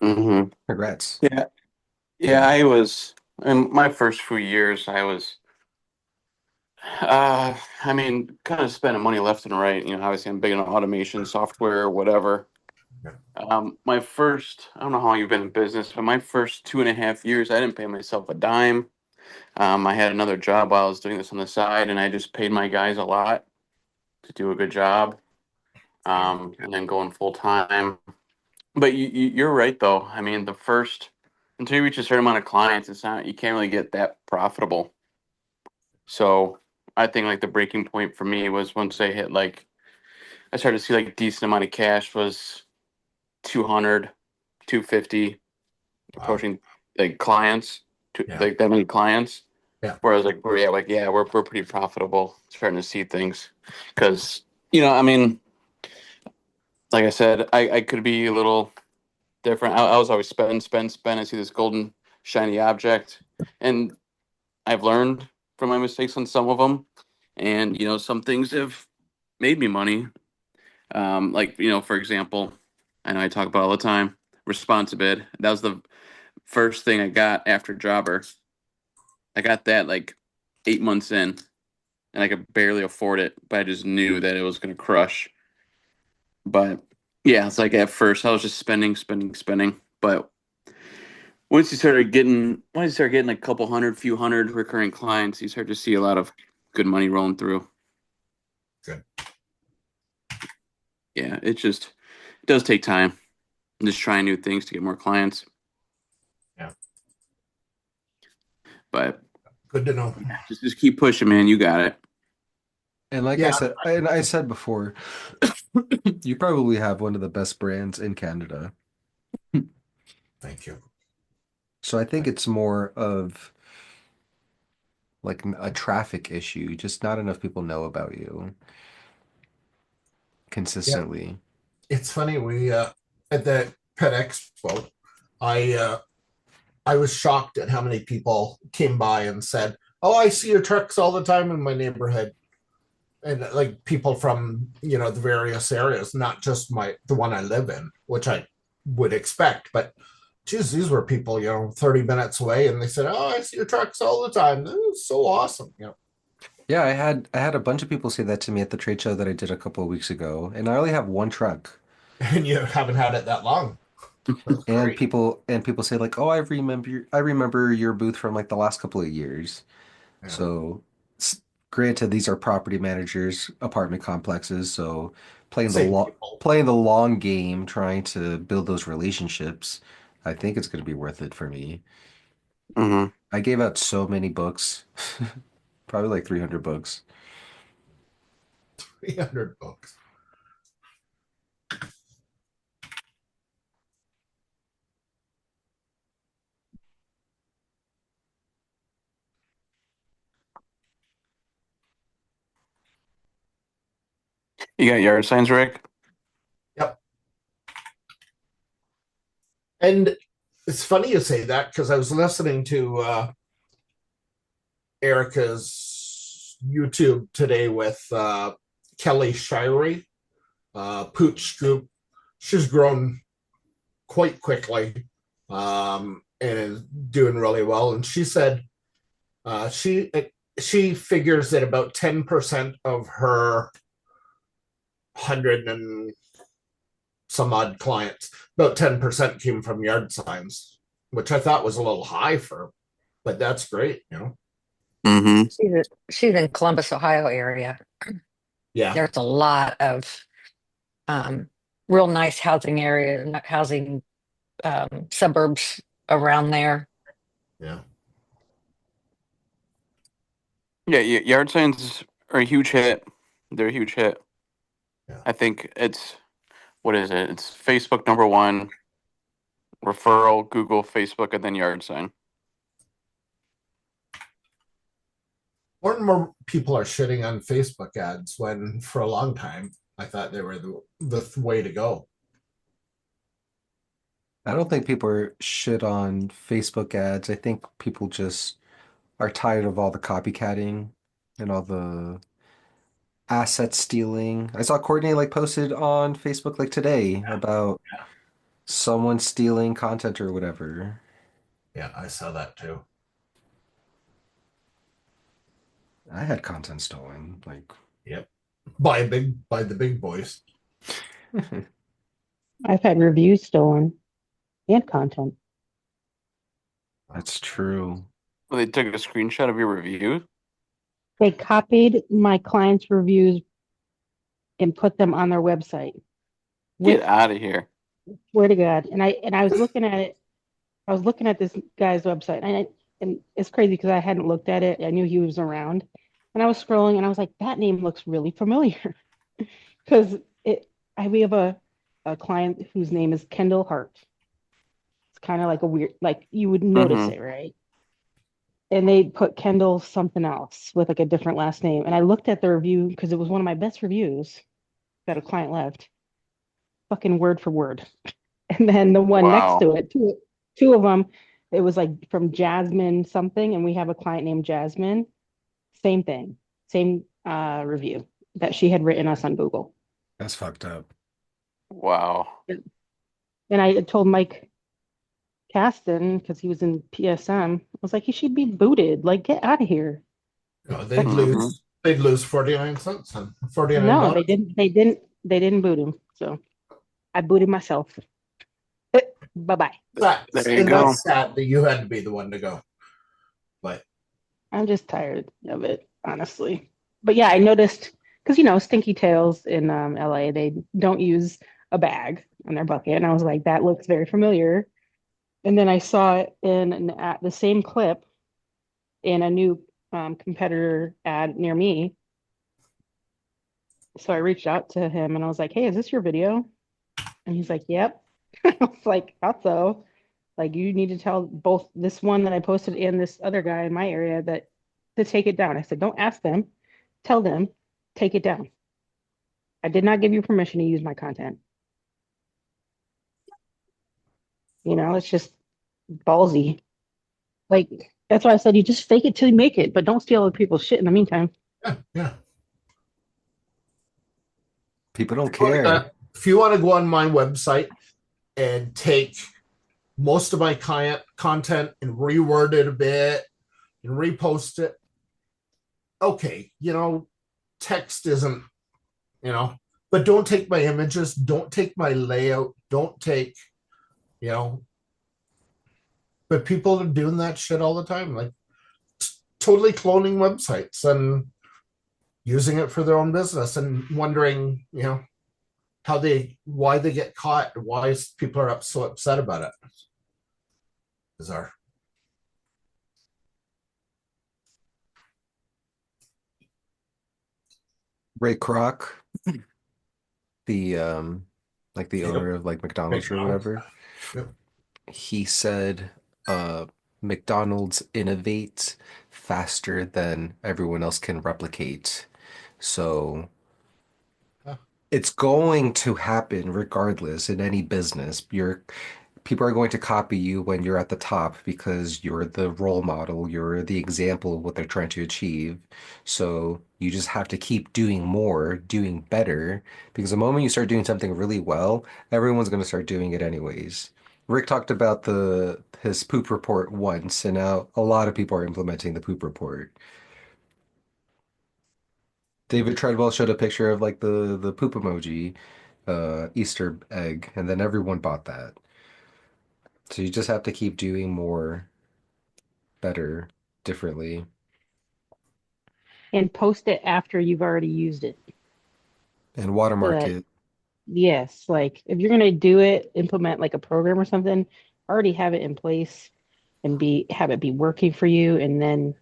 Congrats. Yeah, I was in my first few years, I was I mean, kind of spending money left and right. Obviously, I'm big on automation, software, whatever. My first, I don't know how long you've been in business, but my first 2.5 years, I didn't pay myself a dime. I had another job while I was doing this on the side, and I just paid my guys a lot to do a good job, and then going full time. But you're right, though. I mean, until you reach a certain amount of clients, it's not, you can't really get that profitable. So I think like the breaking point for me was once I hit like, I started to see like decent amount of cash was 200, 250, Wow. approaching like clients, Yeah. like that many clients. Yeah. Where I was like, we're pretty profitable, starting to see things. Because, I mean, like I said, I could be a little different. I was always spend, spend, spend. I see this golden shiny object, and I've learned from my mistakes on some of them, and some things have made me money. Like for example, I know I talk about all the time. Responsibid. That was the first thing I got after Jobber. I got that like 8 months in, and I could barely afford it, but I just knew that it was going to crush. But yeah, it's like at first I was just spending, spending, spending. But once you start getting a couple hundred, few hundred recurring clients, you start to see a lot of good money rolling through. Good. Yeah, it does take time. I'm just trying new things to get more clients. Yeah. But Good to know. yeah, just keep pushing, man. You got it. And like I Yeah. said, and I said before, you probably have one of the best brands in Canada. Thank you. So I think it's more of like a traffic issue. Just not enough people know about you Yeah. consistently. It's funny. We at the Pet Expo, I uh, I was shocked at how many people came by and said, "Oh, I see your trucks all the time in my neighborhood." And like people from the various areas, not just the one I live in, which I would expect, but geez, these were people 30 minutes away, and they said, "Oh, I see your trucks all the time. This is so awesome." Yeah, I had a bunch of people say that to me at the trade show that I did a couple of weeks ago, and I only have one truck. And you haven't had it that long. That's And great. people say like, "Oh, I remember your booth from like the last couple of years." Yeah. So, granted, these are property managers, apartment complexes, so playing the Same long people. playing the long game, trying to build those relationships, I think it's going to be worth it for me. Hmm. I gave out so many books, probably like 300 books. 300 books. You got yard signs, Rick? Yep. And it's funny you say that because I was listening to Erica's YouTube today with Kelly Shirey, Pooch Group. She's grown quite quickly and is doing really well. And she said uh, she she figures that about 10% of her 100 and some odd clients, about 10% came from yard signs, which I thought was a little high but that's great. Hmm. She's in Columbus, Ohio area. Yeah, There's a lot of um, real nice housing area, housing suburbs around there. yeah, Yeah, yard signs are a huge hit. They're a huge hit. yeah. I think what is it? It's Facebook number one, referral, Google, Facebook, and then yard sign. More and more people are shitting on Facebook ads when for a long time I thought they were the way to go. I don't think people are shit on Facebook ads. I think people just are tired of all the copycatting and all the asset stealing. I saw Courtney like posted on Facebook like today about someone stealing content or whatever. Yeah, I saw that too. I had content stolen. Like, Yep. By the big boys. I've had reviews stolen and content. that's true. Well, they took a screenshot of your review. They copied my clients' reviews and put them on their website. Get With out of here. swear to God, and I was looking at it. I was looking at this guy's website, and it's crazy because I hadn't looked at it. I knew he was around, and I was scrolling, and I was like, that name looks really familiar because it. We have a client whose name is Kendall Hart. It's kind of like a weird, like you would notice Mm-hmm. it, right? And they put Kendall something else with like a different last name. And I looked at the review because it was one of my best reviews that a client left, fucking word for word. And then the one next Wow. to it, two of them, it was like from Jasmine something, and we have a client named Jasmine. Same thing, same review that she had written us on Google. That's fucked up. Wow. And I told Mike Caston because he was in PSM, I was like, he should be booted. Like, get out of here. No, That's Mm-hmm. they'd lose 49 cents and no, $49. they didn't boot him. So I booted myself. Bye bye. That's There you and go. that's sad that you had to be the one to go. But I'm just tired of it, honestly. But yeah, I noticed because you know, Stinky Tails in LA, they don't use a bag on their bucket, and I was like, that looks very familiar. And then I saw it in the same clip in a new competitor ad near me. So I reached out to him and I was like, "Hey, is this your video?" And he's like, "Yep." I was like, "Thought so." Like, you need to tell both this one that I posted and this other guy in my area that to take it down. I said, don't ask them, tell them, take it down. I did not give you permission to use my content. You know, it's just ballsy. Like, that's why I said you just fake it till you make it, but don't steal other people's shit in the meantime. yeah. People don't care. If you want to go on my website and take most of my content and reword it a bit and repost it, okay, text isn't, but don't take my images, don't take my layout, don't take, you know, but people are doing that shit all the time, like totally cloning websites and using it for their own business and wondering, why they get caught, why people are so upset about it. Bizarre. Ray Kroc, the like the owner Yep. of like McDonald's or McDonald's. whatever, Yep. he said McDonald's innovates faster than everyone else can replicate. So Huh. it's going to happen regardless in any business. People are going to copy you when you're at the top because you're the role model, you're the example of what they're trying to achieve. So you just have to keep doing more, doing better, because the moment you start doing something really well, everyone's going to start doing it anyways. Rick talked about the his poop report once, and now a lot of people are implementing the poop report. David Treadwell showed a picture of like the poop emoji, Easter egg, and then everyone bought that. So you just have to keep doing more, better, differently. And post it after you've already used it. And So watermark that, it. yes, like if you're going to do it, implement like a program or something, already have it in place and have it be working for you and then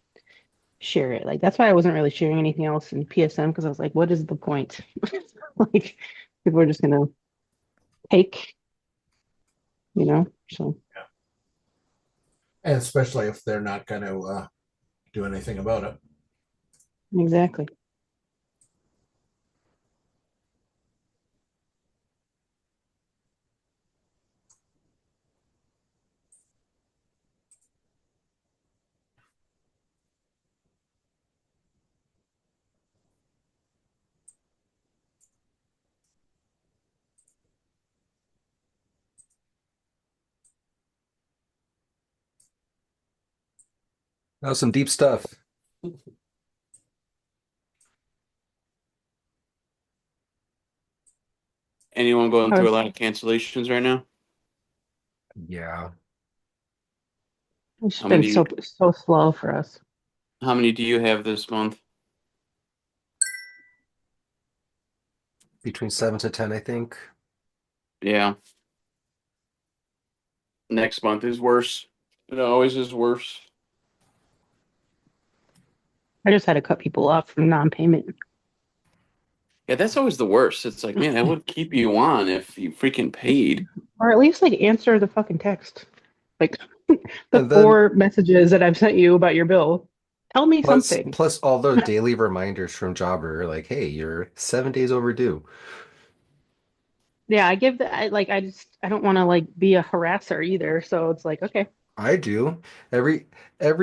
share it. Like that's why I wasn't really sharing anything else in PSM because I was like, what is the point? Like people are just gonna take, you know. So And especially if they're not going to do anything about it. exactly. That was some deep stuff. Anyone going I through a was, lot of cancellations right now? Yeah. it's How been many so slow for us. how many do you have this month? Between 7 to 10, I think. Yeah. Next month is worse. It always is worse. I just had to cut people off from non-payment, Yeah, that's always the worst. It's like, man, I would keep you on if you freaking paid. or at least like answer the fucking text. Like the And then 4 messages that I've sent you about your bill. Tell me plus something. plus all those daily reminders from Jobber, like, hey, you're 7 days overdue. Yeah, I give the I just I don't want to like be a harasser either. So it's like, okay, I do. Every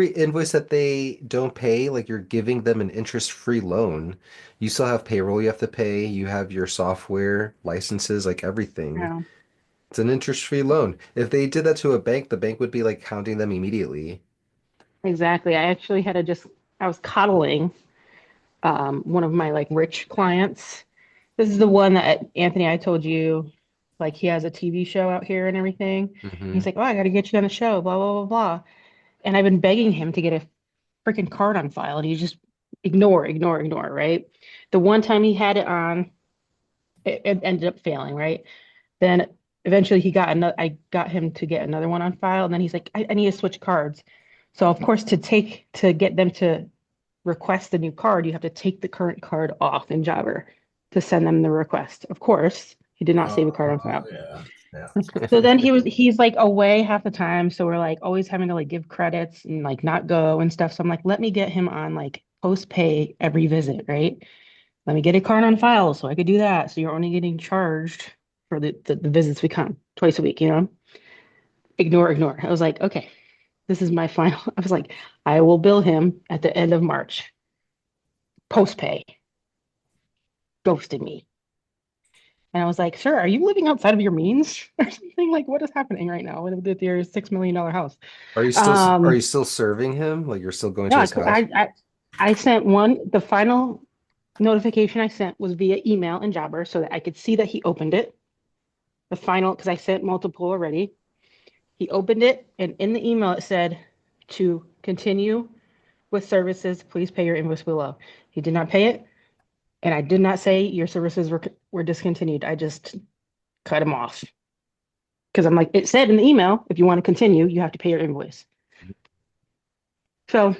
invoice that they don't pay, like you're giving them an interest-free loan. You still have payroll you have to pay. You have your software licenses, like everything. yeah, It's an interest-free loan. If they did that to a bank, the bank would be like counting them immediately. exactly. I actually had to just I was coddling one of my like rich clients. This is the one that Anthony, I told you, like he has a TV show out here and everything. Hmm. He's like, oh, I got to get you on the show, blah, blah, blah, blah. And I've been begging him to get a freaking card on file, and he just ignore, right? The one time he had it on, it ended up failing, right? Then eventually he got another, I got him to get another one on file, and then he's like, I need to switch cards. So of course, to get them to request the new card, you have to take the current card off in Jobber to send them the request. Of course, he did not save a card on file. Yeah. Yeah. So then he's like away half the time. So we're like always having to like give credits and like not go and stuff. So I'm like, let me get him on like post pay every visit, right? Let me get a card on file so I could do that. So you're only getting charged for the visits we come twice a week, you know? Ignore. I was like, okay, this is my final. I was like, I will bill him at the end of March. Post pay. Ghosted me. And I was like, sir, are you living outside of your means or something? Like, what is happening right now with your $6 million house? Are Um, you still serving him? Like you're still going no, to his house? I sent the final notification I sent was via email and Jobber so that I could see that he opened it. The final, because I sent multiple already. He opened it, and in the email it said to continue with services, please pay your invoice below. He did not pay it, and I did not say your services were discontinued. I just cut him off because I'm like, it said in the email, if you want to continue, you have to pay your invoice. So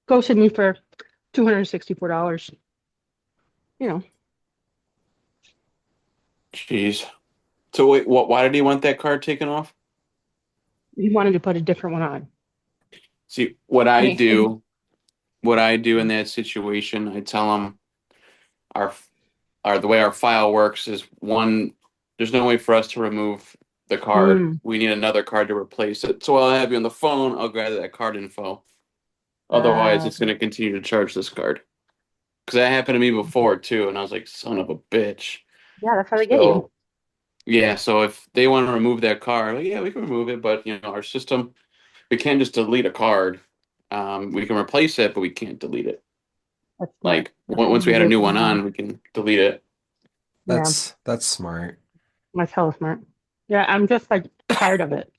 ghosted me for $264. You know, Jeez. So wait, why did he want that card taken off? he wanted to put a different one on. See, what I And do, what I do in that situation, I tell him our the way our file works is one, there's no way for us to remove the card. mm, We need another card to replace it. So while I have you on the phone, I'll gather that card info. Otherwise, it's going to okay. continue to charge this card. Because that happened to me before too, and I was like, son of a bitch. Yeah, that's how they get you. So yeah, so if they want to remove that card, like, yeah, we can remove it, but our system, we can't just delete a card. We can replace it, but we can't delete it. That's smart. Like That's what I'm once we gonna had a do new from one now on. on, we can delete it. Yeah, That's smart. that's hella smart. Yeah, I'm just like tired of it.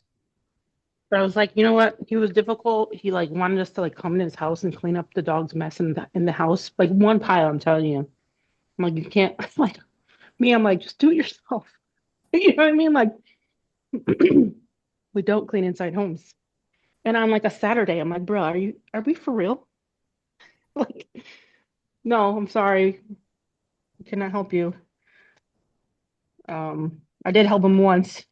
But I was like, you know what? He was difficult. He like wanted us to like come in his house and clean up the dog's mess in the house. Like one pile, I'm telling you. I'm like, you can't like me, I'm like, just do it yourself. You know what I mean? Like we don't clean inside homes. And on like a Saturday, I'm like, bro, are we for real? Like, no, I'm sorry. I cannot help you. I did help him once.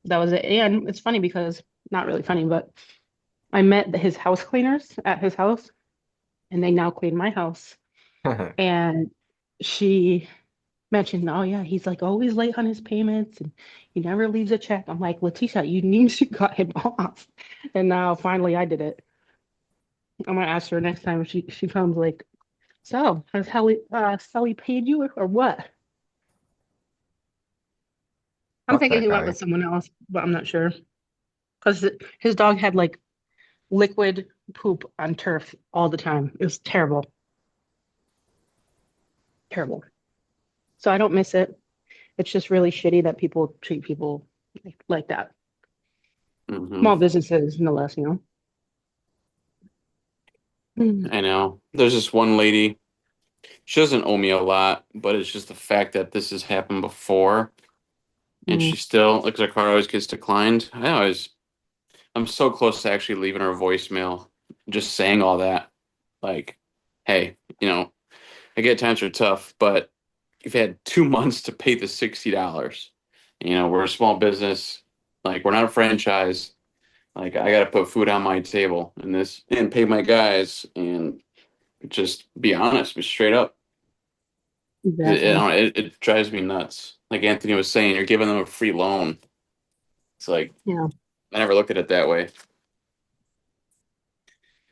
That was it. And it's funny because not really funny, but I met his house cleaners at his house, and they now clean my house. And she mentioned, oh yeah, he's like always late on his payments and he never leaves a check. I'm like, Letitia, you need to cut him off. And now finally I did it. I'm gonna ask her next time if she comes like, so has Sully paid you or what? I'm Fuck thinking that he went guy. with someone else, but I'm not sure. Because his dog had like liquid poop on turf all the time. It was terrible. Terrible. So I don't miss it. It's just really shitty that people treat people like that. Hmm. Small businesses, no less, you know. Mm. I know. There's this one lady. She doesn't owe me a lot, but it's just the fact that this has happened before, and Mm. she still, like, her car always gets declined. I'm so close to actually leaving her a voicemail, just saying all that. Like, hey, I get times are tough, but you've had 2 months to pay the $60. We're a small business. Like, we're not a franchise. Like, I got to put food on my table and pay my guys and just be honest, be straight up. Exactly. It drives me nuts. Like Anthony was saying, you're giving them a free loan. It's like, Yeah. I never looked at it that way.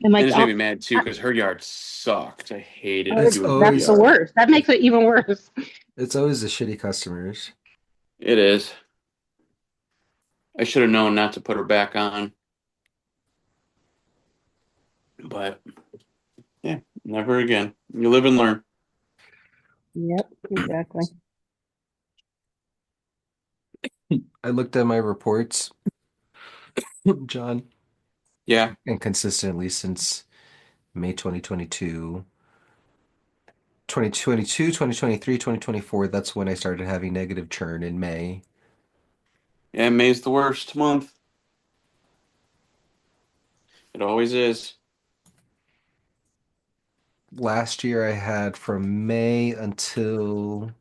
And It like just made me mad too because her yard sucked. I hated It's doing her that's the always yard. worst. That makes it even worse. it's always the shitty customers. It is. I should have known not to put her back on, but yeah, never again. You live and learn. Yep, exactly. I looked at my reports, John, Yeah, and consistently since May 2022, 2022, 2023, 2024, that's when I started having negative churn in May. yeah. May's the worst month. It always is. Last year I had from May until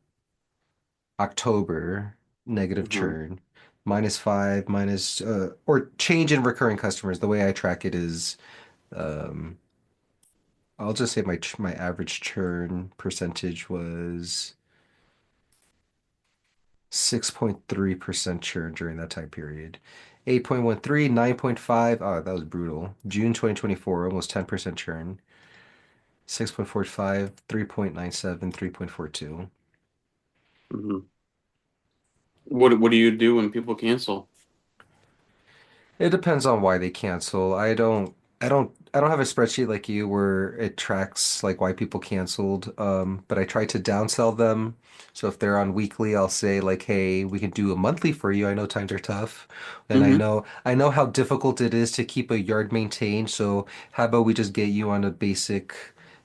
October negative Hmm. churn, -5, or change in recurring customers. The way I track it is, um, I'll just say my average churn percentage was 6.3% churn during that time period. 8.13, 9.5. Oh, that was brutal. June 2024, almost 10% churn. 6.45, 3.97, 3.42. Hmm. What do you do when people cancel? It depends on why they cancel. I don't have a spreadsheet like you where it tracks like why people canceled. But I try to downsell them. So if they're on weekly, I'll say like, hey, we can do a monthly for you. I know times are tough. And I Hmm. know I know how difficult it is to keep a yard maintained. So how about we just get you on a basic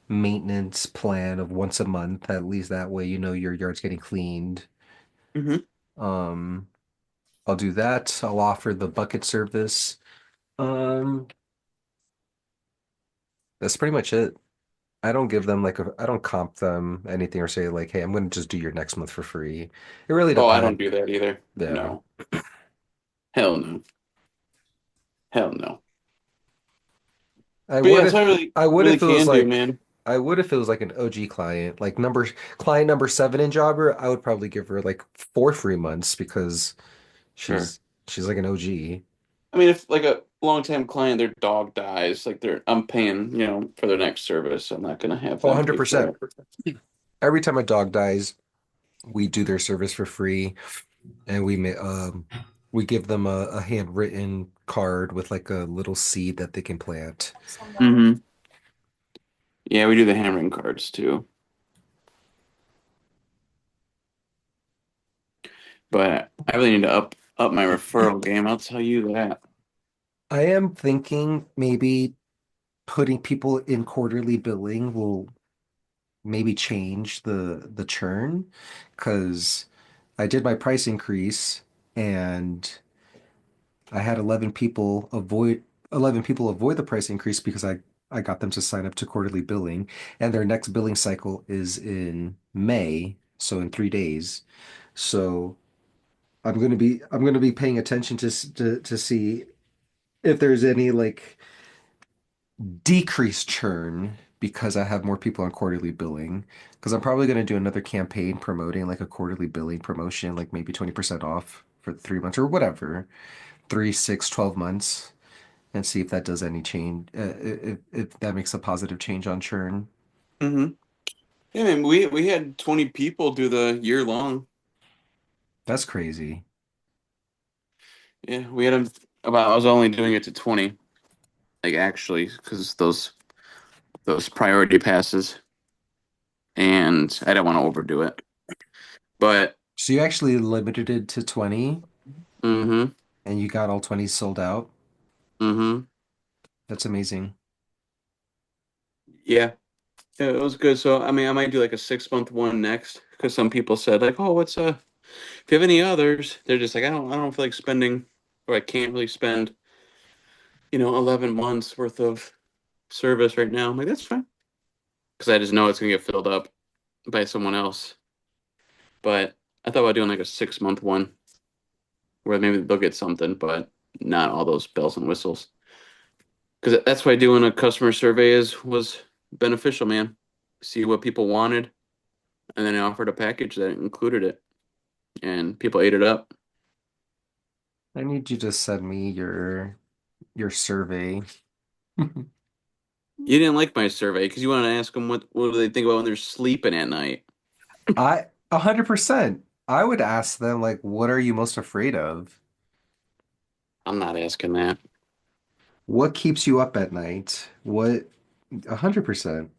maintenance plan of once a month? At least that way you know your yard's getting cleaned. Hmm. Um, I'll do that. I'll offer the bucket service. Um, that's pretty much it. I don't comp them anything or say like, hey, I'm going to just do your next month for free. It really Oh, I don't depends. do that either. Yeah. No, hell no, hell no. I But yeah, would that's all I if really I would really if it was can do, like man. I would if it was like an OG client, like client number 7 in Jobber, I would probably give her like 4 free months because Sure. she's like an OG. I mean, if like a long-time client, their dog dies, like I'm paying, for their next service. I'm not gonna have Oh, them pay for 100%. it. Every time a dog dies, we do their service for free. And we give them a handwritten card with like a little seed that they can plant. Hmm. Yeah, we do the handwritten cards too. But I really need to up my referral game. I'll tell you that. I am thinking maybe putting people in quarterly billing will maybe change the churn because I did my price increase and I had 11 people avoid the price increase because I got them to sign up to quarterly billing and their next billing cycle is in May, so in 3 days. So I'm gonna be paying attention to see if there's any like decreased churn because I have more people on quarterly billing. Because I'm probably gonna do another campaign promoting like a quarterly billing promotion, like maybe 20% off for 3 months or whatever, 3, 6, 12 months, and see if that does any change, if that makes a positive change on churn. Hmm. Yeah, man, we had 20 people do the year long. That's crazy. Yeah, we had them about. I was only doing it to 20, like actually, because those priority passes, and I didn't want to overdo it. But So you actually limited it to 20 Mm-hmm. and you got all 20 sold out. Mm-hmm. That's amazing. Yeah. Yeah, it was good. So I mean, I might do like a 6 month one next because some people said like, oh, if you have any others, they're just like, I don't feel like spending, or I can't really spend, 11 months worth of service right now. I'm like, that's fine because I just know it's gonna get filled up by someone else. But I thought about doing like a 6 month one where maybe they'll get something, but not all those bells and whistles. Because that's why doing a customer survey was beneficial, man. See what people wanted, and then I offered a package that included it, and people ate it up. I need you to send me your survey. You didn't like my survey because you wanted to ask them what do they think about when they're sleeping at night. I 100%. I would ask them like, what are you most afraid of? I'm not asking that. What keeps you up at night? What 100%.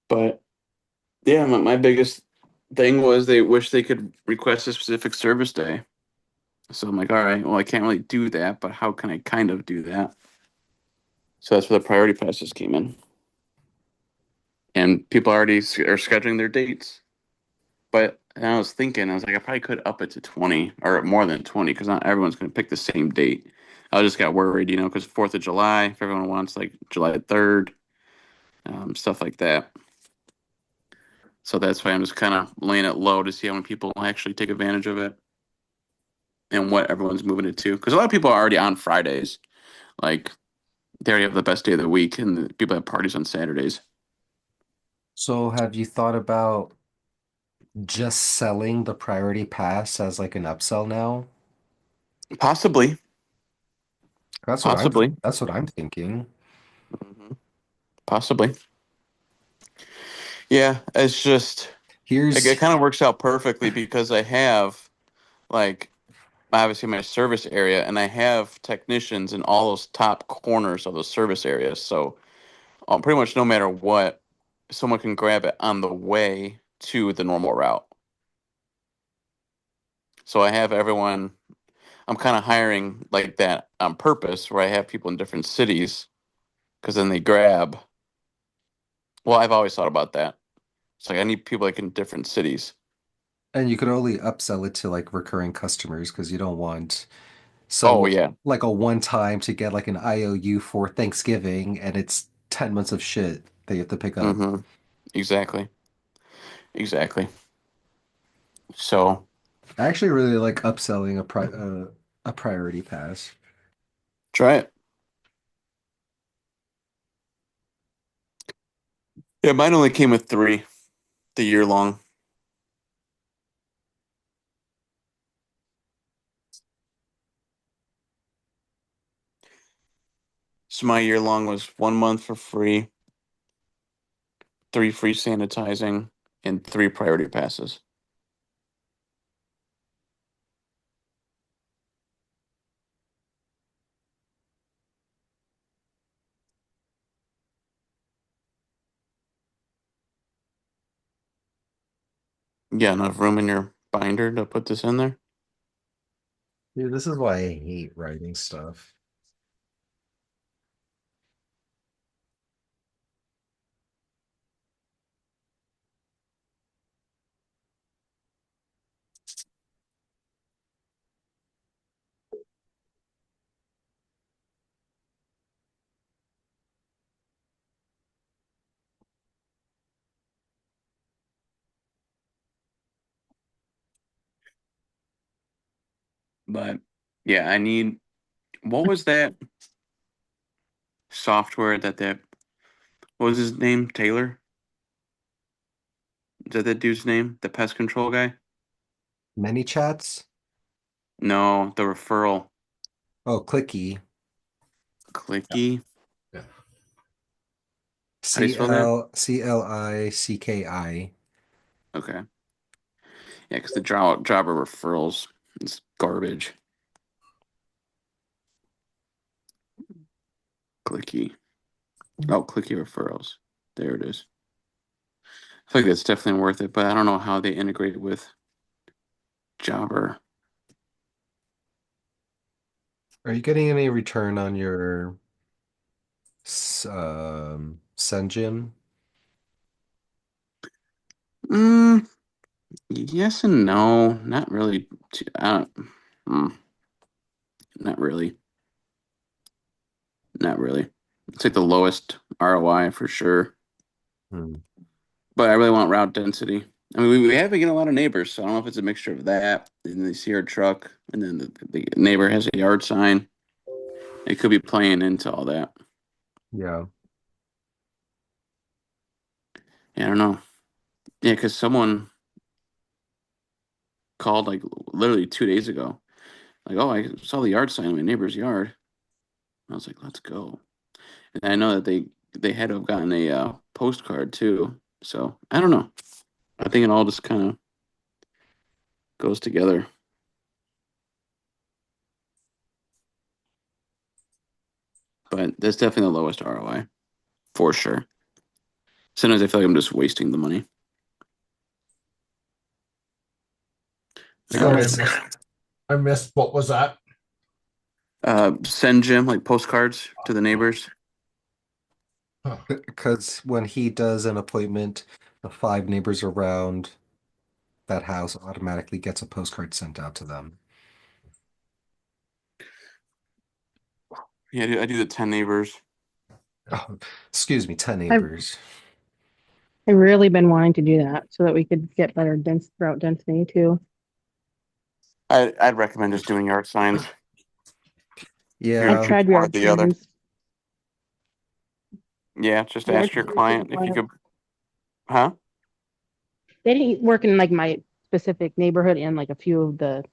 But yeah, my biggest thing was they wish they could request a specific service day. So I'm like, all right, well, I can't really do that, but how can I kind of do that? So that's where the priority passes came in. And people already are scheduling their dates. But and I was thinking, I was like, I probably could up it to 20 or more than 20 because not everyone's going to pick the same date. I just got worried, because 4th of July, if everyone wants like July 3rd, stuff like that. So that's why I'm just kind of laying it low to see how many people will actually take advantage of it and what everyone's moving it to. Because a lot of people are already on Fridays. Like they already have the best day of the week, and the people have parties on Saturdays. So have you thought about just selling the priority pass as like an upsell now? Possibly, That's what I'm possibly, that's what I'm thinking. Mhm. Possibly. Yeah, it's just it Here's kind of works out perfectly because I have like obviously my service area and I have technicians in all those top corners of those service areas. So pretty much no matter what, someone can grab it on the way to the normal route. So I have everyone, I'm kind of hiring like that on purpose where I have people in different cities because then they grab. Well, I've always thought about that. It's like I need people like in different cities. and you can only upsell it to like recurring customers because you don't want Oh, some yeah. like a one time to get like an IOU for Thanksgiving and it's 10 months of shit that you have to pick up. Mm-hmm. Exactly. Exactly. So I actually really like upselling a priority pass. try it. Yeah, mine only came with three the year long. So my year long was 1 month for free, three free sanitizing, and three priority passes. You got enough room in your binder to put this in there? Dude, this is why I hate writing stuff. But yeah, I need what was that software what was his name? Taylor? Is that dude's name? The pest control guy? Many chats? No, the referral. Oh, Clicky. Clicky. Yeah. How do you spell that? CLICKI. Okay. Yeah, because the Java referrals is garbage. Clicky. Oh, clicky referrals. There it is. I feel like that's definitely worth it, but I don't know how they integrate with Jobber. Are you getting any return on your Senjin? Mm, yes and no, not really. Mm, not really, not really. It's like the lowest ROI for sure. Hmm. But I really want route density. I mean, we have been getting a lot of neighbors, so I don't know if it's a mixture of that, and they see our truck, and then the neighbor has a yard sign. It could be playing into all that. Yeah. Yeah, I don't know. Yeah, because someone called like literally 2 days ago. Like, oh, I saw the yard sign in my neighbor's yard. I was like, let's go. And I know that they had to have gotten a postcard too. So I don't know. I think it all just kind of goes together. But that's definitely the lowest ROI for sure. Sometimes I feel like I'm just wasting the money. I got Sorry, my I missed what was that? Send Jim like postcards to the neighbors. Huh. because when he does an appointment, the five neighbors around that house automatically gets a postcard sent out to them. Yeah, I do the 10 neighbors. Oh, excuse me, 10 I've neighbors. I've really been wanting to do that so that we could get better route density too. I'd recommend just doing yard signs. I've Yeah, tried One or yard the other. signs. Yeah, just Yard ask your signs took a client if you while. could. Huh? They didn't work in like my specific neighborhood and like a few of the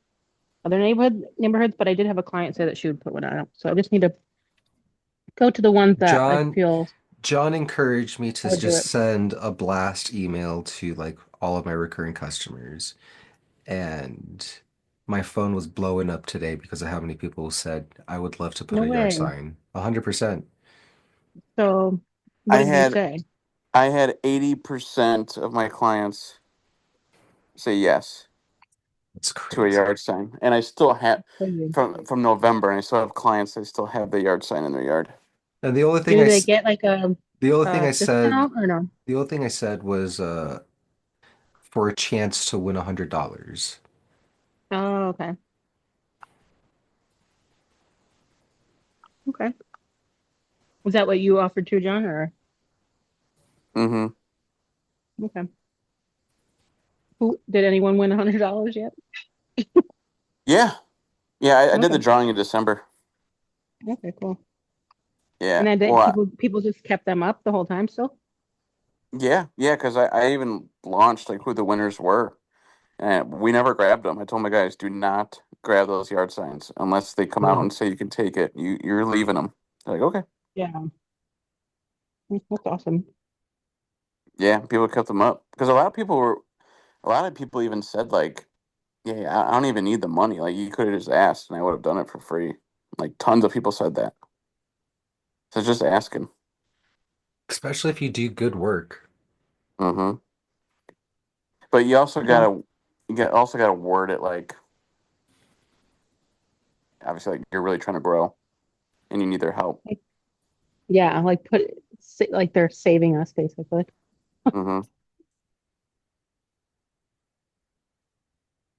other neighborhoods, but I did have a client say that she would put one out. So I just need to go to the ones that I John feel John encouraged me I to would do just it. send a blast email to like all of my recurring customers. And my phone was blowing up today because of how many people said I would love to put No a yard way. sign. 100%. So what I did you had say? I had 80% of my clients say yes It's to a crazy. yard sign, and I still have Crazy. from November, and I still have clients that still have the yard sign in their yard. And the only thing Do they get like a, the only thing I said discount or no? the only thing I said was for a chance to win $100. Oh, okay. Okay. Was that what you offered to, John, or Mm-hmm. okay? Who did anyone win $100 yet? Yeah, yeah. I did the Okay. drawing in December. Okay, cool. Yeah. And then Well, people just kept them up the whole time still? yeah, because I even launched like who the winners were, and we never grabbed them. I told my guys, do not grab those yard signs unless they come out Hmm. and say you can take it. You're leaving them. They're like, okay. Yeah. That's awesome. Yeah, people kept them up because a lot of people even said like, yeah, I don't even need the money. Like you could have just asked, and I would have done it for free. Like tons of people said that. So just asking. Especially if you do good work. Mm-hmm. But Yeah. also gotta word it like obviously like you're really trying to grow and you need their help. Like, yeah, like like they're saving us basically. Mm-hmm.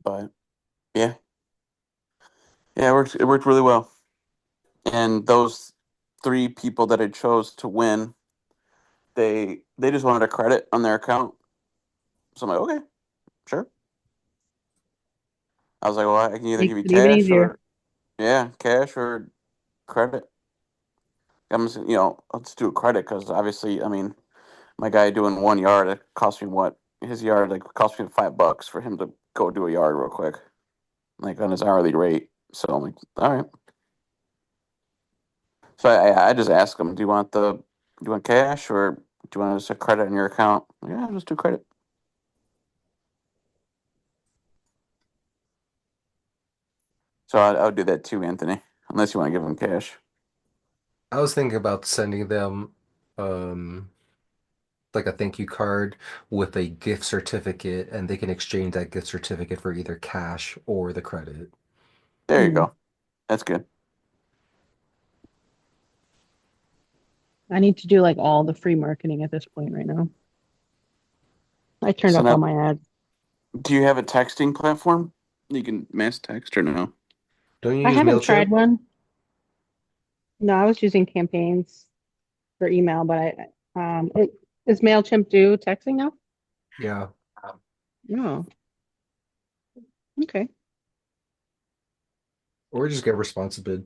But yeah, yeah, it worked really well. And those three people that I chose to win, they just wanted a credit on their account. So I'm like, okay, sure. I was like, well, I can either give Makes you it even cash easier. or yeah, cash or credit. I'm just, let's do a credit because obviously, I mean, my guy doing 1 yard, it cost me what his yard like cost me $5 for him to go do a yard real quick, like on his hourly rate. So I'm like, all right. So I just asked him, do you want cash or do you want just a credit on your account? Yeah, just do credit. So I would do that too, Anthony, unless you want to give him cash. I was thinking about sending them um like a thank you card with a gift certificate, and they can exchange that gift certificate for either cash or the credit. There you Hmm. go. That's good. I need to do like all the free marketing at this point right now. I turned So off all now, my ads. do you have a texting platform? You can mass text or no? Don't you I use haven't tried MailChimp? one. No, I was using campaigns for email, but does MailChimp do texting now? Yeah. No. Okay. Or just get responsive.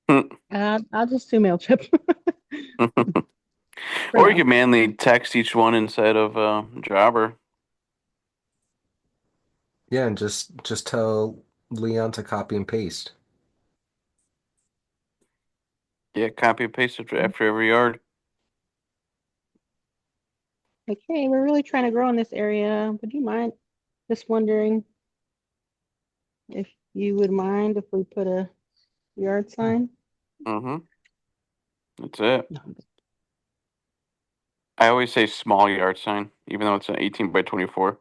I'll just do MailChimp for Or you now. can manually text each one inside of Jobber. Yeah, and just tell Leon to copy and paste. Yeah, copy and paste it after every yard. Like, hey, we're really trying to grow in this area. Would you mind? Just wondering if you would mind if we put a yard sign? Mm-hmm. That's it. No, I always say small yard sign, even though it's an 18 by 24.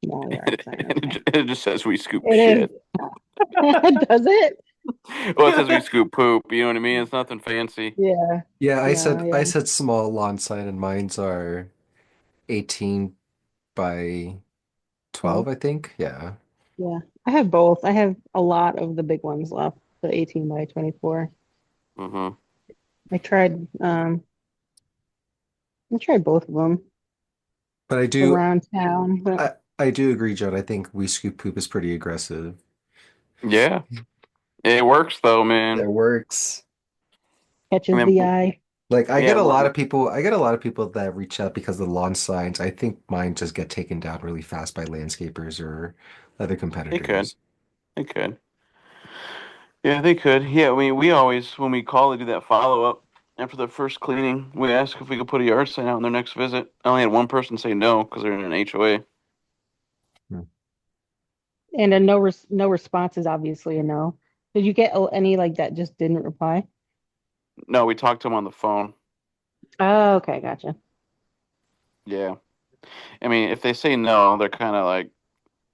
small yard sign. Okay. It just says we scoop It is. shit. Does it? Well, it says we scoop poop. You know what I mean? It's nothing fancy. Yeah. Yeah, I No, said yeah. I said small lawn sign, and mine's are 18 by 12, Well, I think. Yeah. yeah. I have both. I have a lot of the big ones left, the 18 by 24. Mm-hmm. I tried I tried both of them But around town, but I do agree, Joe. I think we scoop poop is pretty aggressive. Yeah, it works though, It man. works. I catches mean, the eye. Like yeah, I get a lot of people that reach out because of the lawn signs. I think mine just get taken down really fast by landscapers or other they could. competitors. They could. Yeah, they could. Yeah, I mean, we always, when we call, they do that follow up. After the first cleaning, we ask if we could put a yard sign out on their next visit. I only had one person say no because they're in an HOA. Hmm. And a no response is obviously a no. Did you get any like that just didn't reply? No, we talked to them on the phone. Oh, okay, gotcha. Yeah. I mean, if they say no, they're kind of like,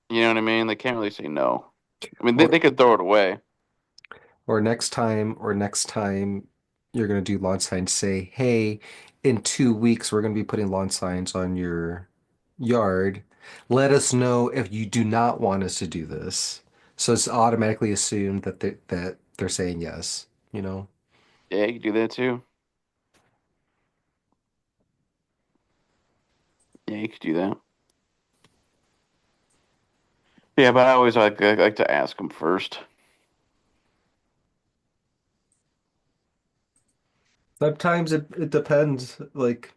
you know what I mean? They can't really say no. I mean, Or they could throw it away. or next time you're gonna do lawn signs, say, hey, in 2 weeks we're gonna be putting lawn signs on your yard. Let us know if you do not want us to do this. So it's automatically assumed that they're saying yes, you know? Yeah, you could do that too. Yeah, you could do that. Yeah, but I always like to ask them first. Sometimes it depends. Like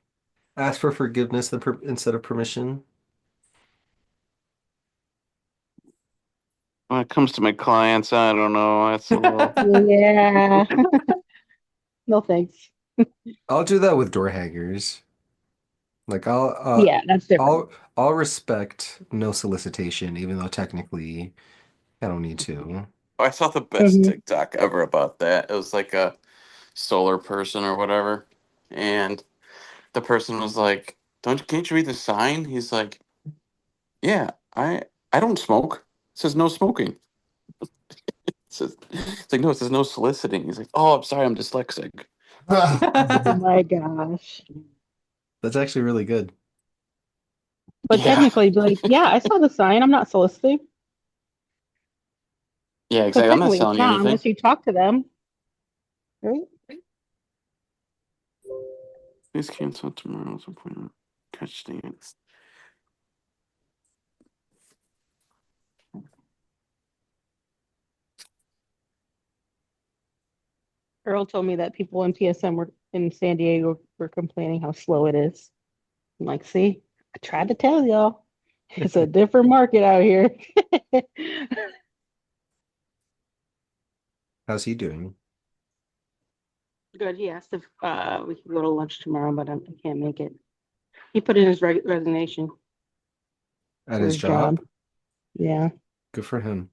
ask for forgiveness instead of permission. When it comes to my clients, I don't know. That's a little. Yeah. No thanks. I'll do that with door hangers. Like Yeah, that's different. I'll respect no solicitation, even though technically I don't need to. I saw the best Hmm. TikTok ever about that. It was like a solar person or whatever, and the person was like, "Don't can't you read the sign?" He's like, "Yeah, I don't smoke. It says no smoking." It's like no, it says no soliciting. He's like, "Oh, I'm sorry, I'm dyslexic." Oh my gosh. That's actually really good. But Yeah, technically, be like, yeah, I saw the sign. I'm not soliciting. yeah, So exactly. I'm not technically, it's selling you not anything. unless you talk to them, right? Please cancel tomorrow's appointment. Catch stands. Earl told me that people in PSM were in San Diego were complaining how slow it is. I'm like, see, I tried to tell y'all. It's a different market out here. How's he doing? Good. He asked if we could go to lunch tomorrow, but I can't make it. He put in his resignation At for his his job. job? Yeah, Good for him.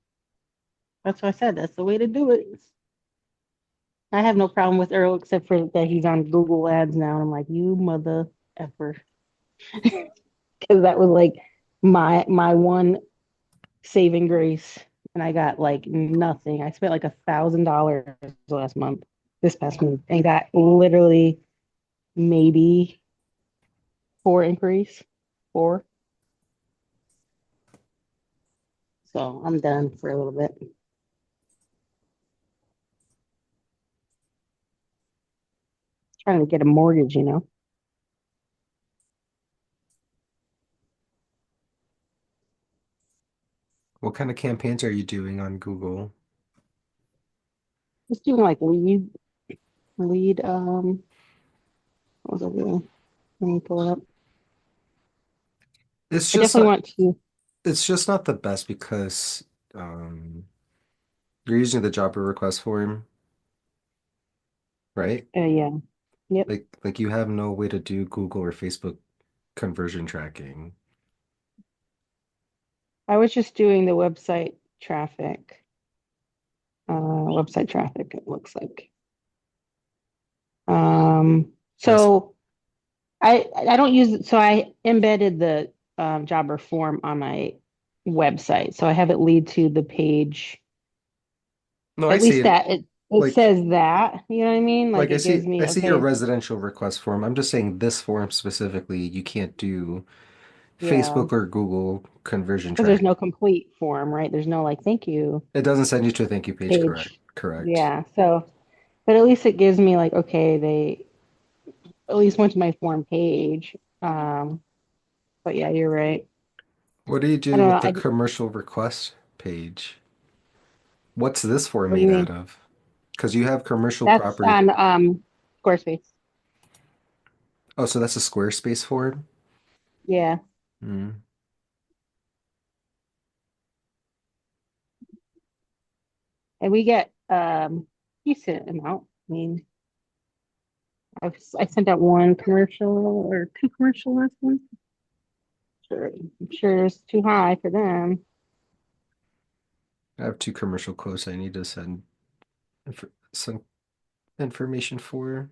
that's what I said. That's the way to do it. I have no problem with Earl except for that he's on Google Ads now. I'm like, you mother. ever. Because that was like my one saving grace, and I got like nothing. I spent like $1,000 last month, this past month, and got literally maybe 4 inquiries, four. So I'm done for a little bit. Trying to get a mortgage, you know. What kind of campaigns are you doing on Google? Just doing like lead. What was I doing? Let me pull it up. It's I just definitely not, want to. it's just not the best because um you're using the job request form, right? Yeah. Yep. Like you have no way to do Google or Facebook conversion tracking. I was just doing the website traffic. Website traffic, it looks like. That's So I don't use it. So I embedded the jobber form on my website. So I have it lead to the page. no, I At see least it. it Like says that, you know what I mean? Like like it gives I me, see your okay, residential request form. I'm just saying this form specifically, you can't do yeah, Facebook or Google conversion because there's track. no complete form, right? There's no like thank you It doesn't send you to a thank you page, correct? page. Correct. Yeah. So, but at least it gives me like, okay, they at least went to my form page. But yeah, you're right. What do you I do don't know. with the commercial request page? What's this form What do you made out mean? of? Because you have commercial That's property. on Squarespace. Oh, so that's a Squarespace form? Yeah. Hmm. And we get decent amount. I mean, I sent out one commercial or two commercial last month. Sure, I'm sure it's too high for them. I have two commercial quotes I need to send some information for.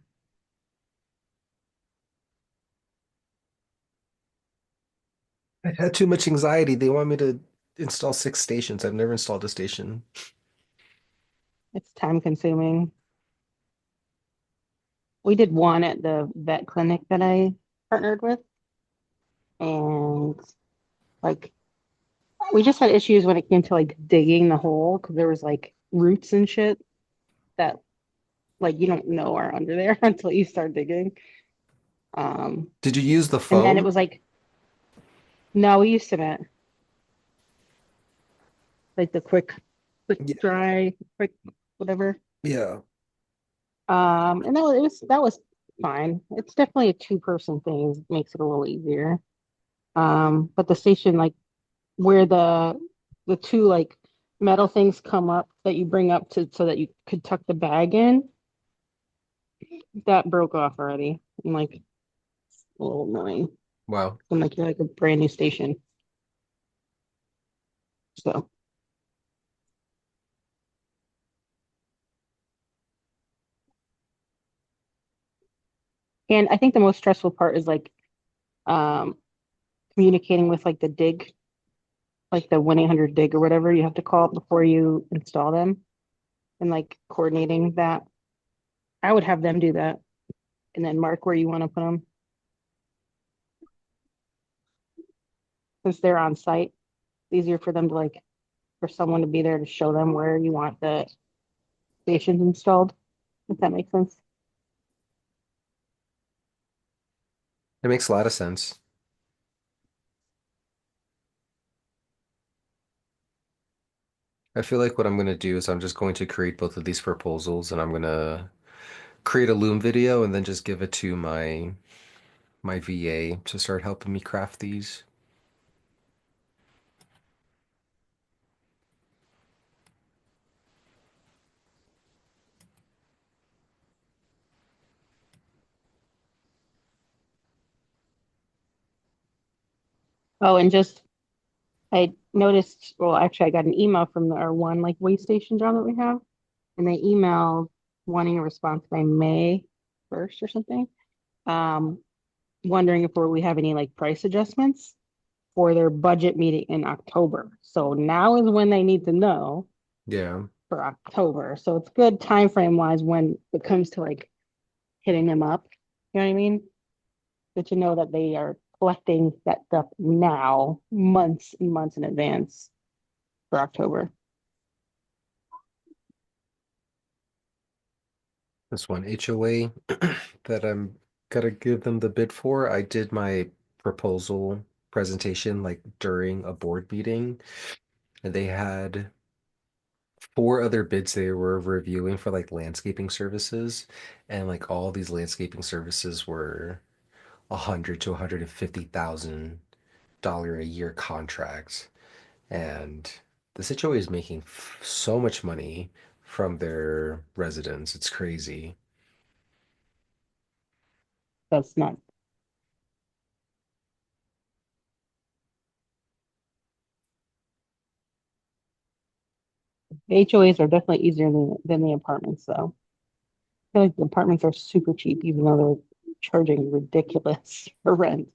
I had too much anxiety. They want me to install 6 stations. I've never installed a station. It's time consuming. We did one at the vet clinic that I partnered with, and like we just had issues when it came to like digging the hole because there was like roots and shit that like you don't know are under there until you start digging. Um, Did you use the and then it foam? was like, no, we used cement, like the quick Yeah. dry, quick whatever. Yeah. And that was fine. It's definitely a two-person thing. It makes it a little easier. But the station, like where the two like metal things come up that you bring up to so that you could tuck the bag in, that broke off already. I'm like a little annoying. Wow. I'm like you're like a brand new station. So and I think the most stressful part is like um communicating with like the dig, like the 1-800 dig or whatever you have to call before you install them and like coordinating that. I would have them do that and then mark where you want to put them since they're on site. It's easier for them to like for someone to be there to show them where you want the stations installed, if that makes sense. It makes a lot of sense. I feel like what I'm going to do is I'm just going to create both of these proposals and I'm going to create a Loom video and then just give it to my VA to start helping me craft these. Oh, and just I noticed, well, actually I got an email from our one like waste station job that we have, and they emailed wanting a response by May 1st or something. Um, wondering if we have any like price adjustments for their budget meeting in October. So now is when they need to know Yeah. for October. So it's good time frame wise when it comes to like hitting them up. You know what I mean? Good to know that they are collecting that stuff now, months and months in advance for October. This one HOA that I'm gonna give them the bid for. I did my proposal presentation like during a board meeting, and they had four other bids they were reviewing for like landscaping services, and like all these landscaping services were 100 to $150,000 a year contracts, and the HOA is making so much money from their residents. It's crazy. That's not the HOAs are definitely easier than the apartments though. I feel like the apartments are super cheap, even though they're charging ridiculous for rent.